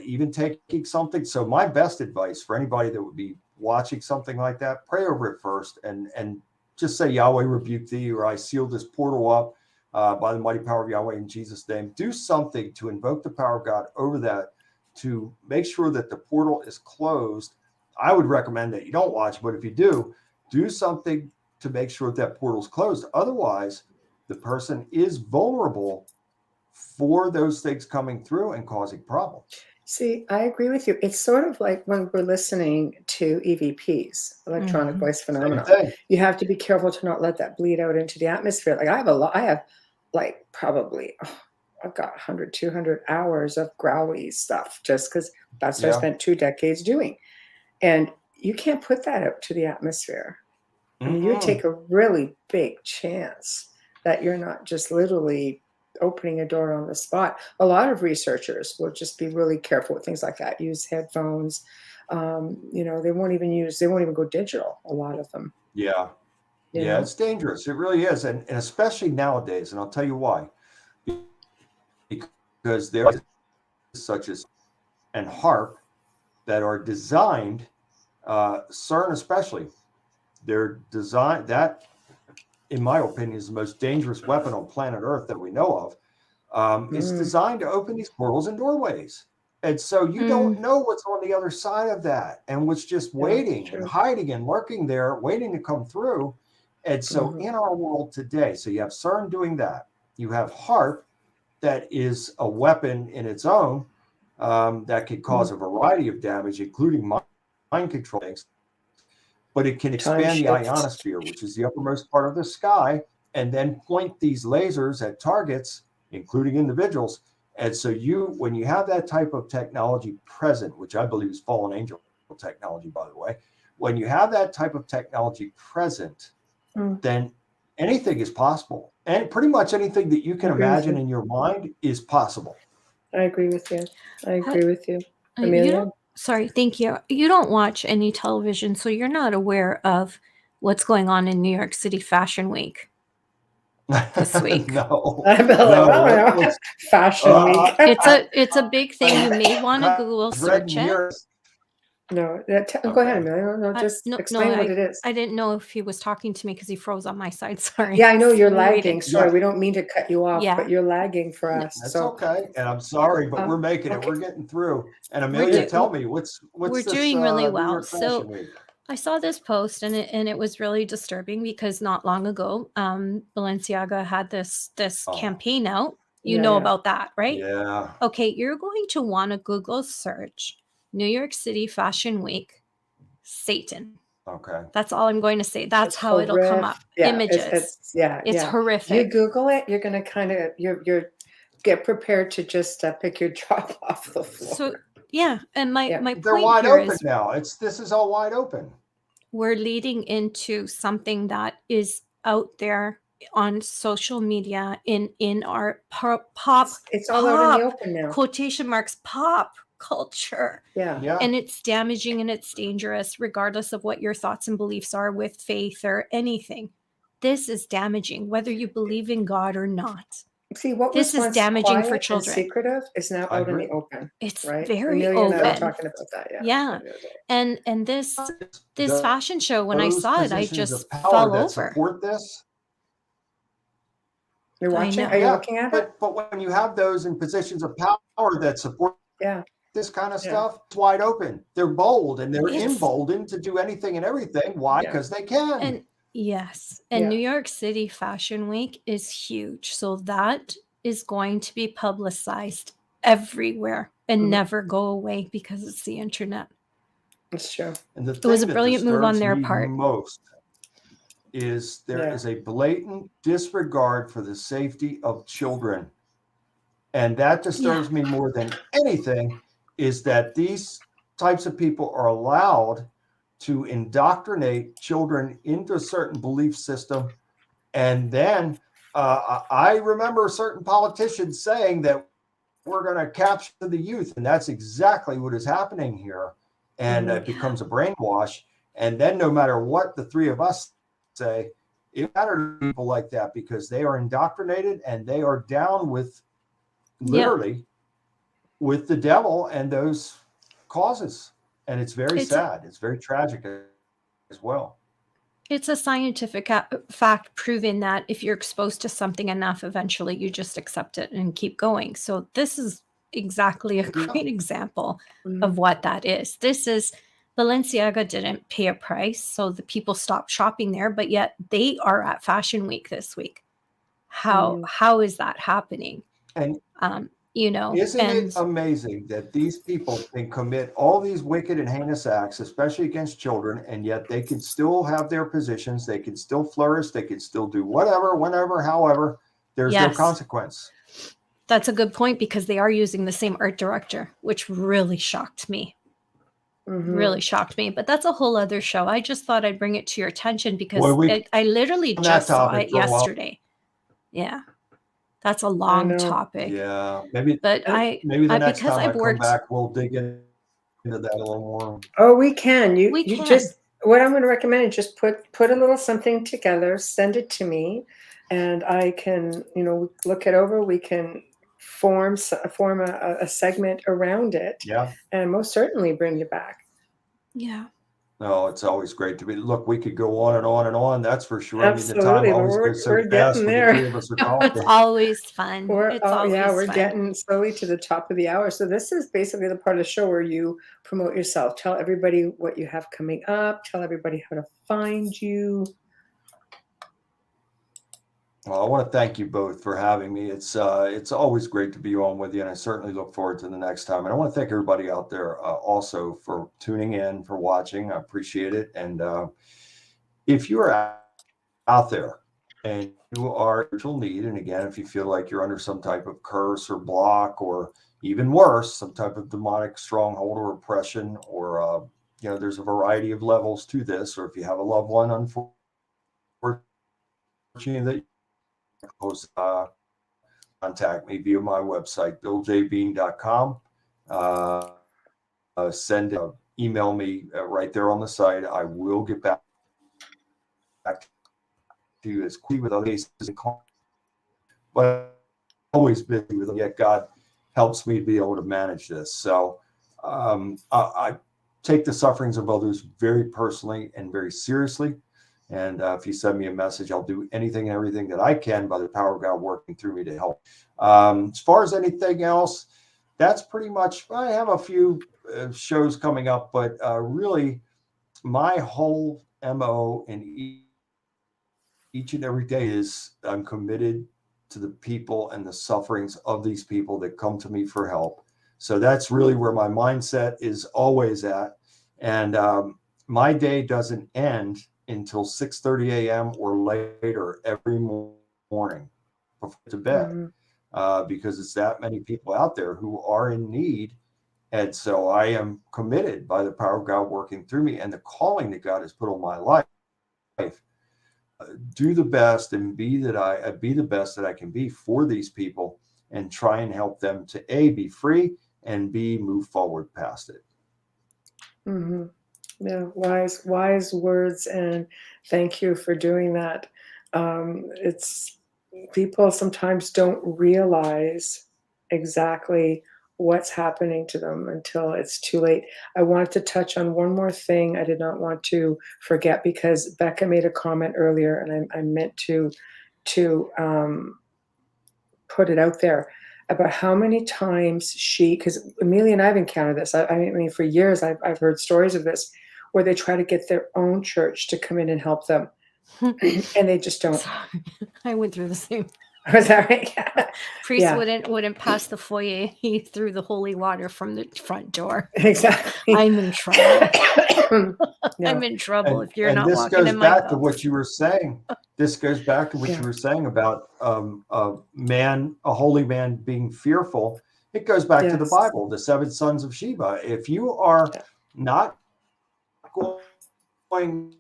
Even taking something. So my best advice for anybody that would be watching something like that, pray over it first and just say, Yahweh rebuke thee, or I seal this portal up by the mighty power of Yahweh in Jesus' name. Do something to invoke the power of God over that, to make sure that the portal is closed. I would recommend that you don't watch, but if you do something to make sure that portal's closed. Otherwise, the person is vulnerable for those things coming through and causing problems. See, I agree with you. It's sort of like when we're listening to EVPs, electronic voice Same phenomena. thing. You have to be careful to not let that bleed out into the atmosphere. Like I have like probably, I've got 100, 200 hours of growly stuff, just because that's what I Yeah. spent 2 decades doing. And you can't put that out to the atmosphere. I mean, you take a really big chance that you're not just literally opening a door on the spot. A lot of researchers will just be really careful with things like that. Use headphones. They won't even go digital. A lot of them. Yeah. You Yeah, know? it's dangerous. It really is. And especially nowadays, and I'll tell you why. Because there are such as and HARP that are designed, CERN especially, they're designed, that, in my opinion, is the most dangerous weapon on planet Earth that we know of. It's designed to open these portals and doorways. And so you don't know what's on the other side of that, and what's just waiting and hiding and lurking there, waiting to come through. And so in our world today, so you have CERN doing that. You have HARP, that is a weapon in its own, that could cause a variety of damage, including mind control things. But it can expand the ionosphere, which is the uppermost part of the sky, and then point these lasers at targets, including individuals. And so when you have that type of technology present, which I believe is fallen angel technology, by the way, when you have that type of technology present, then anything is possible. And pretty much anything that you can imagine in your mind is possible. I agree with you. You Amelia? don't, sorry, thank you. You don't watch any television, so you're not aware of what's going on in New York City Fashion Week this week. No. Fashion Week. It's a big thing. You may want to Google search it. No, go ahead, Amelia. No, just explain what it is. I didn't know if he was talking to me because he froze on my side. Sorry. Yeah, I know you're So lagging. Sorry, Yeah. we don't mean to cut you off, Yeah. but you're lagging for us. That's So okay. And I'm sorry, but we're making it. okay. We're getting through. And Amelia, tell me what's we're this, doing really New well. York So Fashion Week? I saw this post and it was really disturbing because not long ago, Balenciaga had this campaign out. You know about that, right? Yeah. Okay, you're going to want to Google search New York City Fashion Week, Satan. Okay. That's all I'm going to say. That's It's how it'll come up. Yeah, Images. It's horrific. You Google it, you're gonna kind of you're get prepared to just pick your jaw off the floor. So yeah, and my They're point wide here open is now. This is all wide open. we're leading into something that is out there on social media in our pop. It's all out in the open now. Quotation marks pop culture. Yeah. And it's damaging and it's dangerous, regardless of what your thoughts and beliefs are with faith or anything. This is damaging, whether you believe in God or not. See, what this was is damaging for quiet children. And secretive is now out in the open. It's right? very Amelia open. And I were talking about that. Yeah. And this fashion show, when I saw it, I just fell over. Support this. You're watching? Are you looking at it? But when you have those in positions of power that support this kind of stuff, it's wide open. They're bold and they're emboldened to do anything and everything. Why? Because they can. And yes. And New York City Fashion Week is huge. So that is going to be publicized everywhere and never go away because it's the internet. It's true. And it was a brilliant move on their part. Most is there is a blatant disregard for the safety of children. And that disturbs me more than anything, is that these types of people are allowed to indoctrinate children into a certain belief system. And then I remember certain politicians saying that we're going to capture the youth. And that's exactly what is happening here. And it becomes a brainwash. And then no matter what the three of us say, it matters to people like that because they are indoctrinated and they are down with literally with the devil and those causes. And it's very sad. It's very tragic as well. It's a scientific fact proving that if you're exposed to something enough, eventually you just accept it and keep going. So this is exactly a great example of what that is. This is Balenciaga didn't pay a price, so the people stopped shopping there, but yet they are at Fashion Week this week. How is that happening? And isn't it amazing that these people can commit all these wicked and heinous acts, especially against children, and yet they can still have their positions, they can still flourish, they can still do whatever, whenever, however, there's no consequence. That's a good point because they are using the same art director, which really shocked me. Really shocked me. But that's a whole other show. I just thought I'd bring it to your attention because I literally just saw it yesterday. Yeah. That's a long topic. Yeah. Maybe the next time I come back, we'll dig into that a little more. Oh, we can. You just, what I'm going to recommend is just put a little something together, send it to me, and I can, look it over. We can form a segment around it. Yeah. And most certainly bring you back. Yeah. No, it's always great to be. Look, we could go on and on and on. That's for sure. Absolutely. I mean, the time always goes so fast when the three of us are talking. It's always fun. We're getting slowly to the top of the hour. So this is basically the part of the show where you promote yourself. Tell everybody what you have coming up. Tell everybody how to find you. Well, I want to thank you both for having me. It's always great to be on with you, and I certainly look forward to the next time. And I want to thank everybody out there also for tuning in, for watching. I appreciate it. And if you are out there and you are in spiritual need, and again, if you feel like you're under some type of curse or block, or even worse, some type of demonic stronghold or oppression, or there's a variety of levels to this, or if you have a loved one, unfortunately, that contact me via my website, BillJBean.com. Email me right there on the site. I will get back to you as quickly with other cases, but always busy with them. Yet God helps me to be able to manage this. So I take the sufferings of others very personally and very seriously. And if you send me a message, I'll do anything and everything that I can by the power of God working through me to help. As far as anything else, that's pretty much, I have a few shows coming up, but really my whole MO in each and every day is I'm committed to the people and the sufferings of these people that come to me for help. So that's really where my mindset is always at. And my day doesn't end until 6:30 a.m. or later every morning before to bed, because it's that many people out there who are in need. And so I am committed by the power of God working through me and the calling that God has put on my life. Do the best and be the best that I can be for these people and try and help them to A, be free, and B, move forward past it. Mm-hmm. Yeah, wise words, and thank you for doing that. It's people sometimes don't realize exactly what's happening to them until it's too late. I wanted to touch on one more thing I did not want to forget, because Becca made a comment earlier, and I meant to put it out there about how many times because Amelia and I've encountered this. I mean, for years I've heard stories of this where they try to get their own church to come in and help them, and they just don't. Sorry. I went through the same. Was that right? Yeah. Priest Yeah. wouldn't pass the foyer. He threw the holy water from the front door. Exactly. I'm in trouble. Yeah. I'm in trouble if you're and not this walking goes in my back to house. what you were saying. This goes back to what you were saying about a holy man being fearful. It goes back to the Bible, the 7 sons of Sheba. If you are not going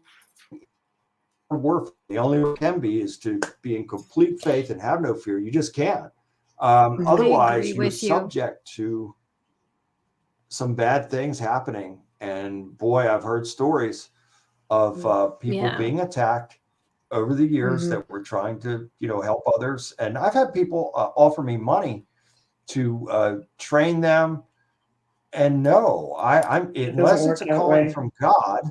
worth, the only way it can be is to be in complete faith and have no fear. You just can't. Otherwise, you're subject to some bad things happening. And boy, I've heard stories of people being attacked over the years that were trying to, help others. And I've had people offer me money to train them. And no, I'm unless it's a calling from God,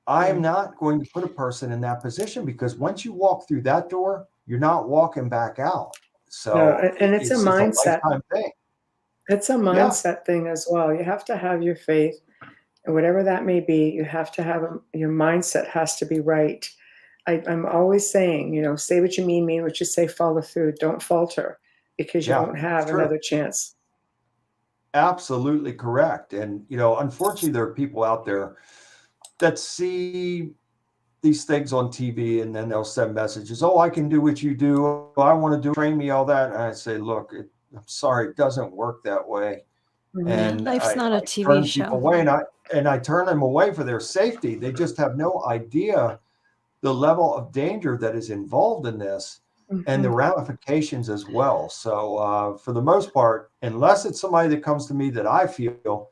I'm not going to put a person in that position, because once you walk through that door, you're not walking back out. So and it's a mindset thing. It's a mindset thing as well. You have to have your faith, and whatever that may be, you have to have your mindset has to be right. I'm always saying, say what you mean what you say, follow through. Don't falter, because you won't have another chance. Absolutely correct. And, unfortunately, there are people out there that see these things on TV, and then they'll send messages. Oh, I can do what you do. I want to train me, all that. And I say, look, I'm sorry, it doesn't work that way. And life's not a TV turn show. people away, and I turn them away for their safety. They just have no idea the level of danger that is involved in this and the ramifications as well. So for the most part, unless it's somebody that comes to me that I feel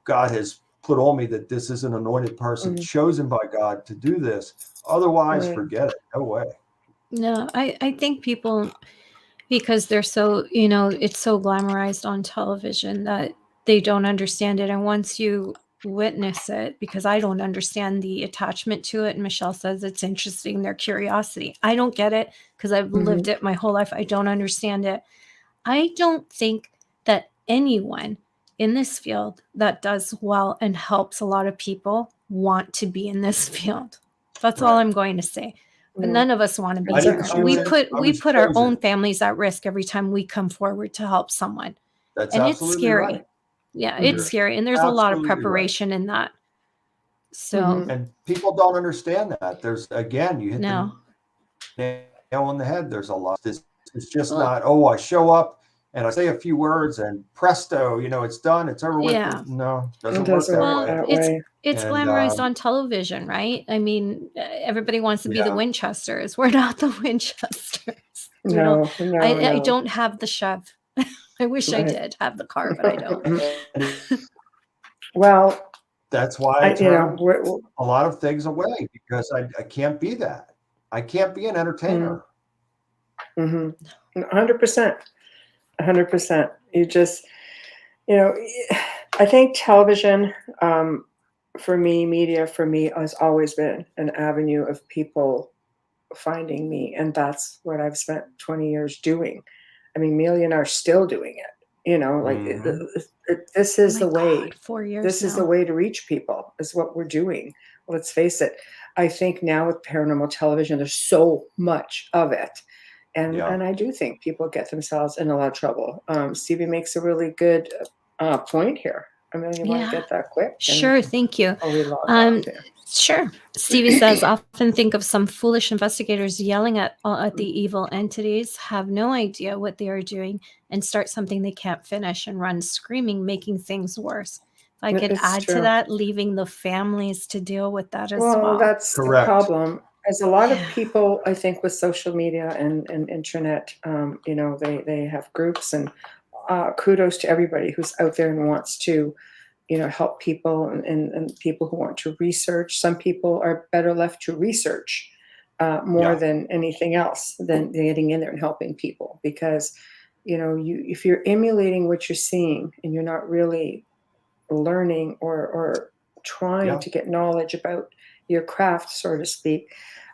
God has put on me, that this is an anointed person chosen by God to do this, otherwise forget it. No way. No, I think people, because they're so, it's so glamorized on television, that they don't understand it. And once you witness it, because I don't understand the attachment to it, and Michelle says it's interesting, their curiosity. I don't get it, because I've lived it my whole life. I don't understand it. I don't think that anyone in this field that does well and helps a lot of people want to be in this field. That's all I'm going to say. But none of us want to be here. We put our own families at risk every time we come forward to help someone. And it's scary. Right. Yeah, it's scary. And there's a lot of preparation in that. So and people don't understand that. There's, again, you hit the nail on the head. There's a lot. It's just not, I show up and I say a few words and presto, it's done, it's over with. No, doesn't work that way. It's glamorized on television, right? I mean, everybody wants to be the Winchesters. We're not the Winchesters. I don't have the shove. I wish I did have the car, but I don't. Well, that's why I turn a lot of things away, because I can't be that. I can't be an entertainer. 100%. 100%. You just, I think television, for me, media for me has always been an avenue of people finding me, and that's what I've spent 20 years doing. I mean, Amelia and I are still doing it. Like Mhm. this Oh is my the way. God, 4 years This is the now. way to reach people. Is what we're doing. Let's face it. I think now with paranormal television, there's so much of it, and Yeah. I do think people get themselves in a lot of trouble. Stevie makes a really good point here. Amelia, you want to Yeah. get that quick? Sure, thank you. Before we log off here. Sure. Stevie says, often think of some foolish investigators yelling at the evil entities, have no idea what they are doing, and start something they can't finish and run screaming, making things worse. If I could It's add to true. that, leaving the families to deal with that as well. Well, that's the Correct. problem. As a lot of Yeah. people, I think, with social media and internet, they have groups, and kudos to everybody who's out there and wants to, help people and people who want to research. Some people are better left to research more Yeah. than anything else than getting in there and helping people, because, if you're emulating what you're seeing and you're not really learning or trying Yeah. to get knowledge about your craft, so to speak,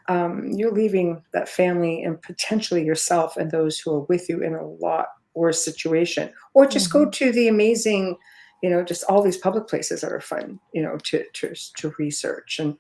you're leaving that family and potentially yourself and those who are with you in a lot worse situation. Or just go to the amazing, just all these public places that are fun, to research. And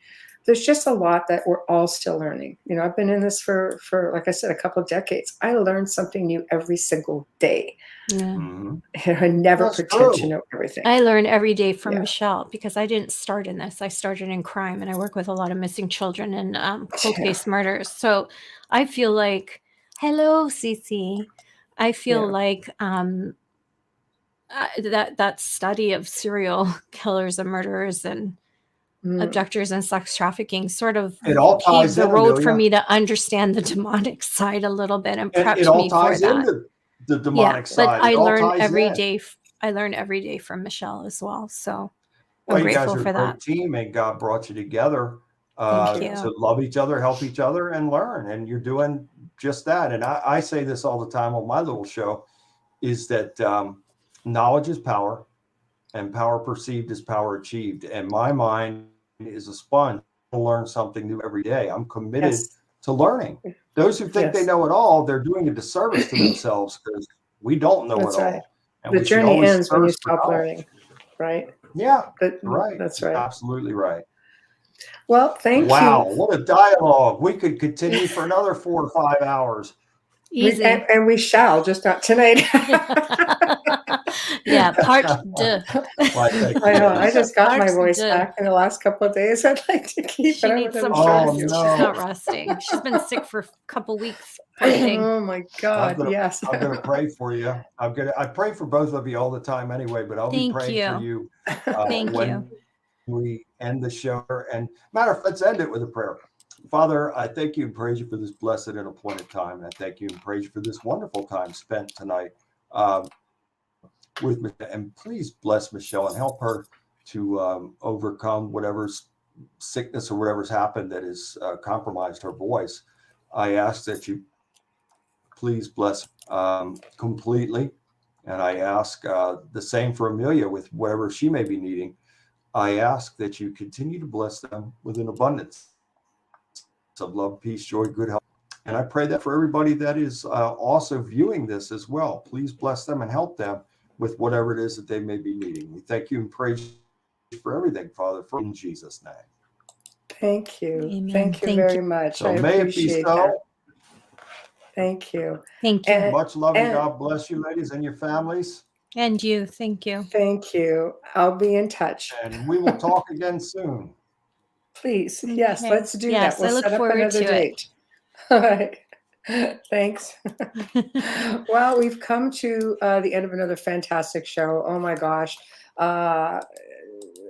there's just a lot that we're all still learning. I've been in this for like I said, a couple of decades. I learn something new every single day. Yeah. Mhm. I never That's pretend to true. know everything. I learn every day from Yeah. Michelle, because I didn't start in this. I started in crime, and I work with a lot of missing children and cold Yeah. case murders. So I feel like, hello, Cece. I feel Yeah. like that study of serial killers and murderers and Mm. abductors and sex trafficking sort of It all paved ties the in, road for Amelia. me to understand the demonic side a little bit and And it prepped all me for ties that. into the Yeah, demonic but side. I It all learn ties every in. day. I learn every day from Michelle as well. So Well, I'm you guys grateful are a for great that. team, and God brought you together Thank you. to you. love each other, help each other, and learn. And you're doing just that. And I say this all the time on my little show, is that knowledge is power, and power perceived is power achieved. And my mind is a sponge to learn something new every day. I'm committed Yes. to learning. Those who think they Yes. know it all, they're doing a disservice to themselves, because we don't know That's it right. all. And The we should journey always ends when you thirst for stop knowledge. learning, right? Yeah, right. That's right. Absolutely right. Well, thank Wow, you. what a dialogue. We could continue for another 4 to 5 hours. Easy. And we shall, just not tonight. Yeah, part deux. Why, thank I you, know. I ladies. just got my Parts voice deux. back in the last couple of days. I'd like to keep She it. I needs would some have shown rest. you. She's no. not resting. She's been sick for a couple weeks. Poor thing. Oh my I'm God! gonna Yes. I'm gonna pray for you. I pray for both of you all the time anyway, but I'll be Thank praying for you. you Thank when you. we end the show. And let's end it with a prayer. Father, I thank you and praise you for this blessed and appointed time. And I thank you and praise you for this wonderful time spent tonight with Michelle. And please bless Michelle and help her to overcome whatever's sickness or whatever's happened that has compromised her voice. I ask that you please bless completely. And I ask the same for Amelia with whatever she may be needing. I ask that you continue to bless them with an abundance of love, peace, joy, good health. And I pray that for everybody that is also viewing this as well. Please bless them and help them with whatever it is that they may be needing. We thank you and praise you for everything, Father, in Jesus' name. Thank you. Amen. Thank you Thank very you. much. So I may it be appreciate so. that. Thank you. Thank you. And, Much love and and God bless you, ladies, and your families. And you. Thank you. thank you. I'll be in touch. And we will talk again soon. Please. Yes, Okay. let's do Yes, that. We'll I look set up forward another to it. date. All right. Thanks. Well, we've come to the end of another fantastic show. Oh my gosh.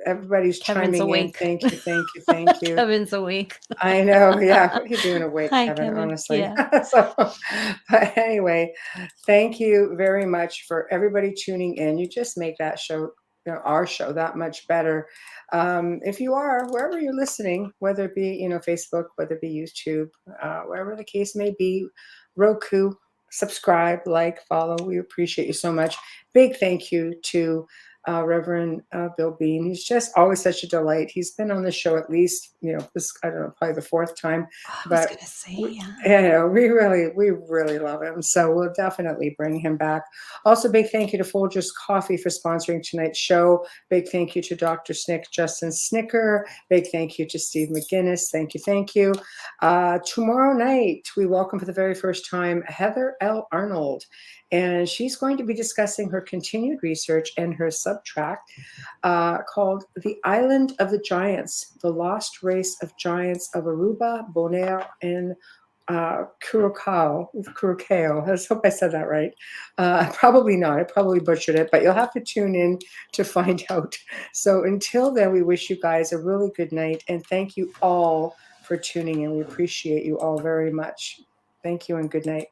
Everybody's Kevin's chiming awake. in. Thank you, thank you, thank you. Kevin's awake. I know. Yeah. What are you doing awake, Hi, Kevin? Kevin. Honestly. Yeah. So, but anyway, thank you very much for everybody tuning in. You just make that show, our show, that much better. If you are, wherever you're listening, whether it be, Facebook, whether it be YouTube, wherever the case may be, Roku, subscribe, like, follow. We appreciate you so much. Big thank you to Reverend Bill Bean. He's just always such a delight. He's been on the show at least, this, I don't know, probably the fourth time. Oh, I was But going to say, we, yeah. we really love him. So we'll definitely bring him back. Also, big thank you to Folgers Coffee for sponsoring tonight's show. Big thank you to Dr. Snick, Justin Snicker. Big thank you to Steve McGinnis. Thank you. Tomorrow night, we welcome for the very first time Heather L. Arnold. And she's going to be discussing her continued research and her subtract called The Island of the Giants, the Lost Race of Giants of Aruba, Bonaire, and Curacao. I hope I said that right. Probably not. I probably butchered it, but you'll have to tune in to find out. So until then, we wish you guys a really good night, and thank you all for tuning in. We appreciate you all very much. Thank you and good night.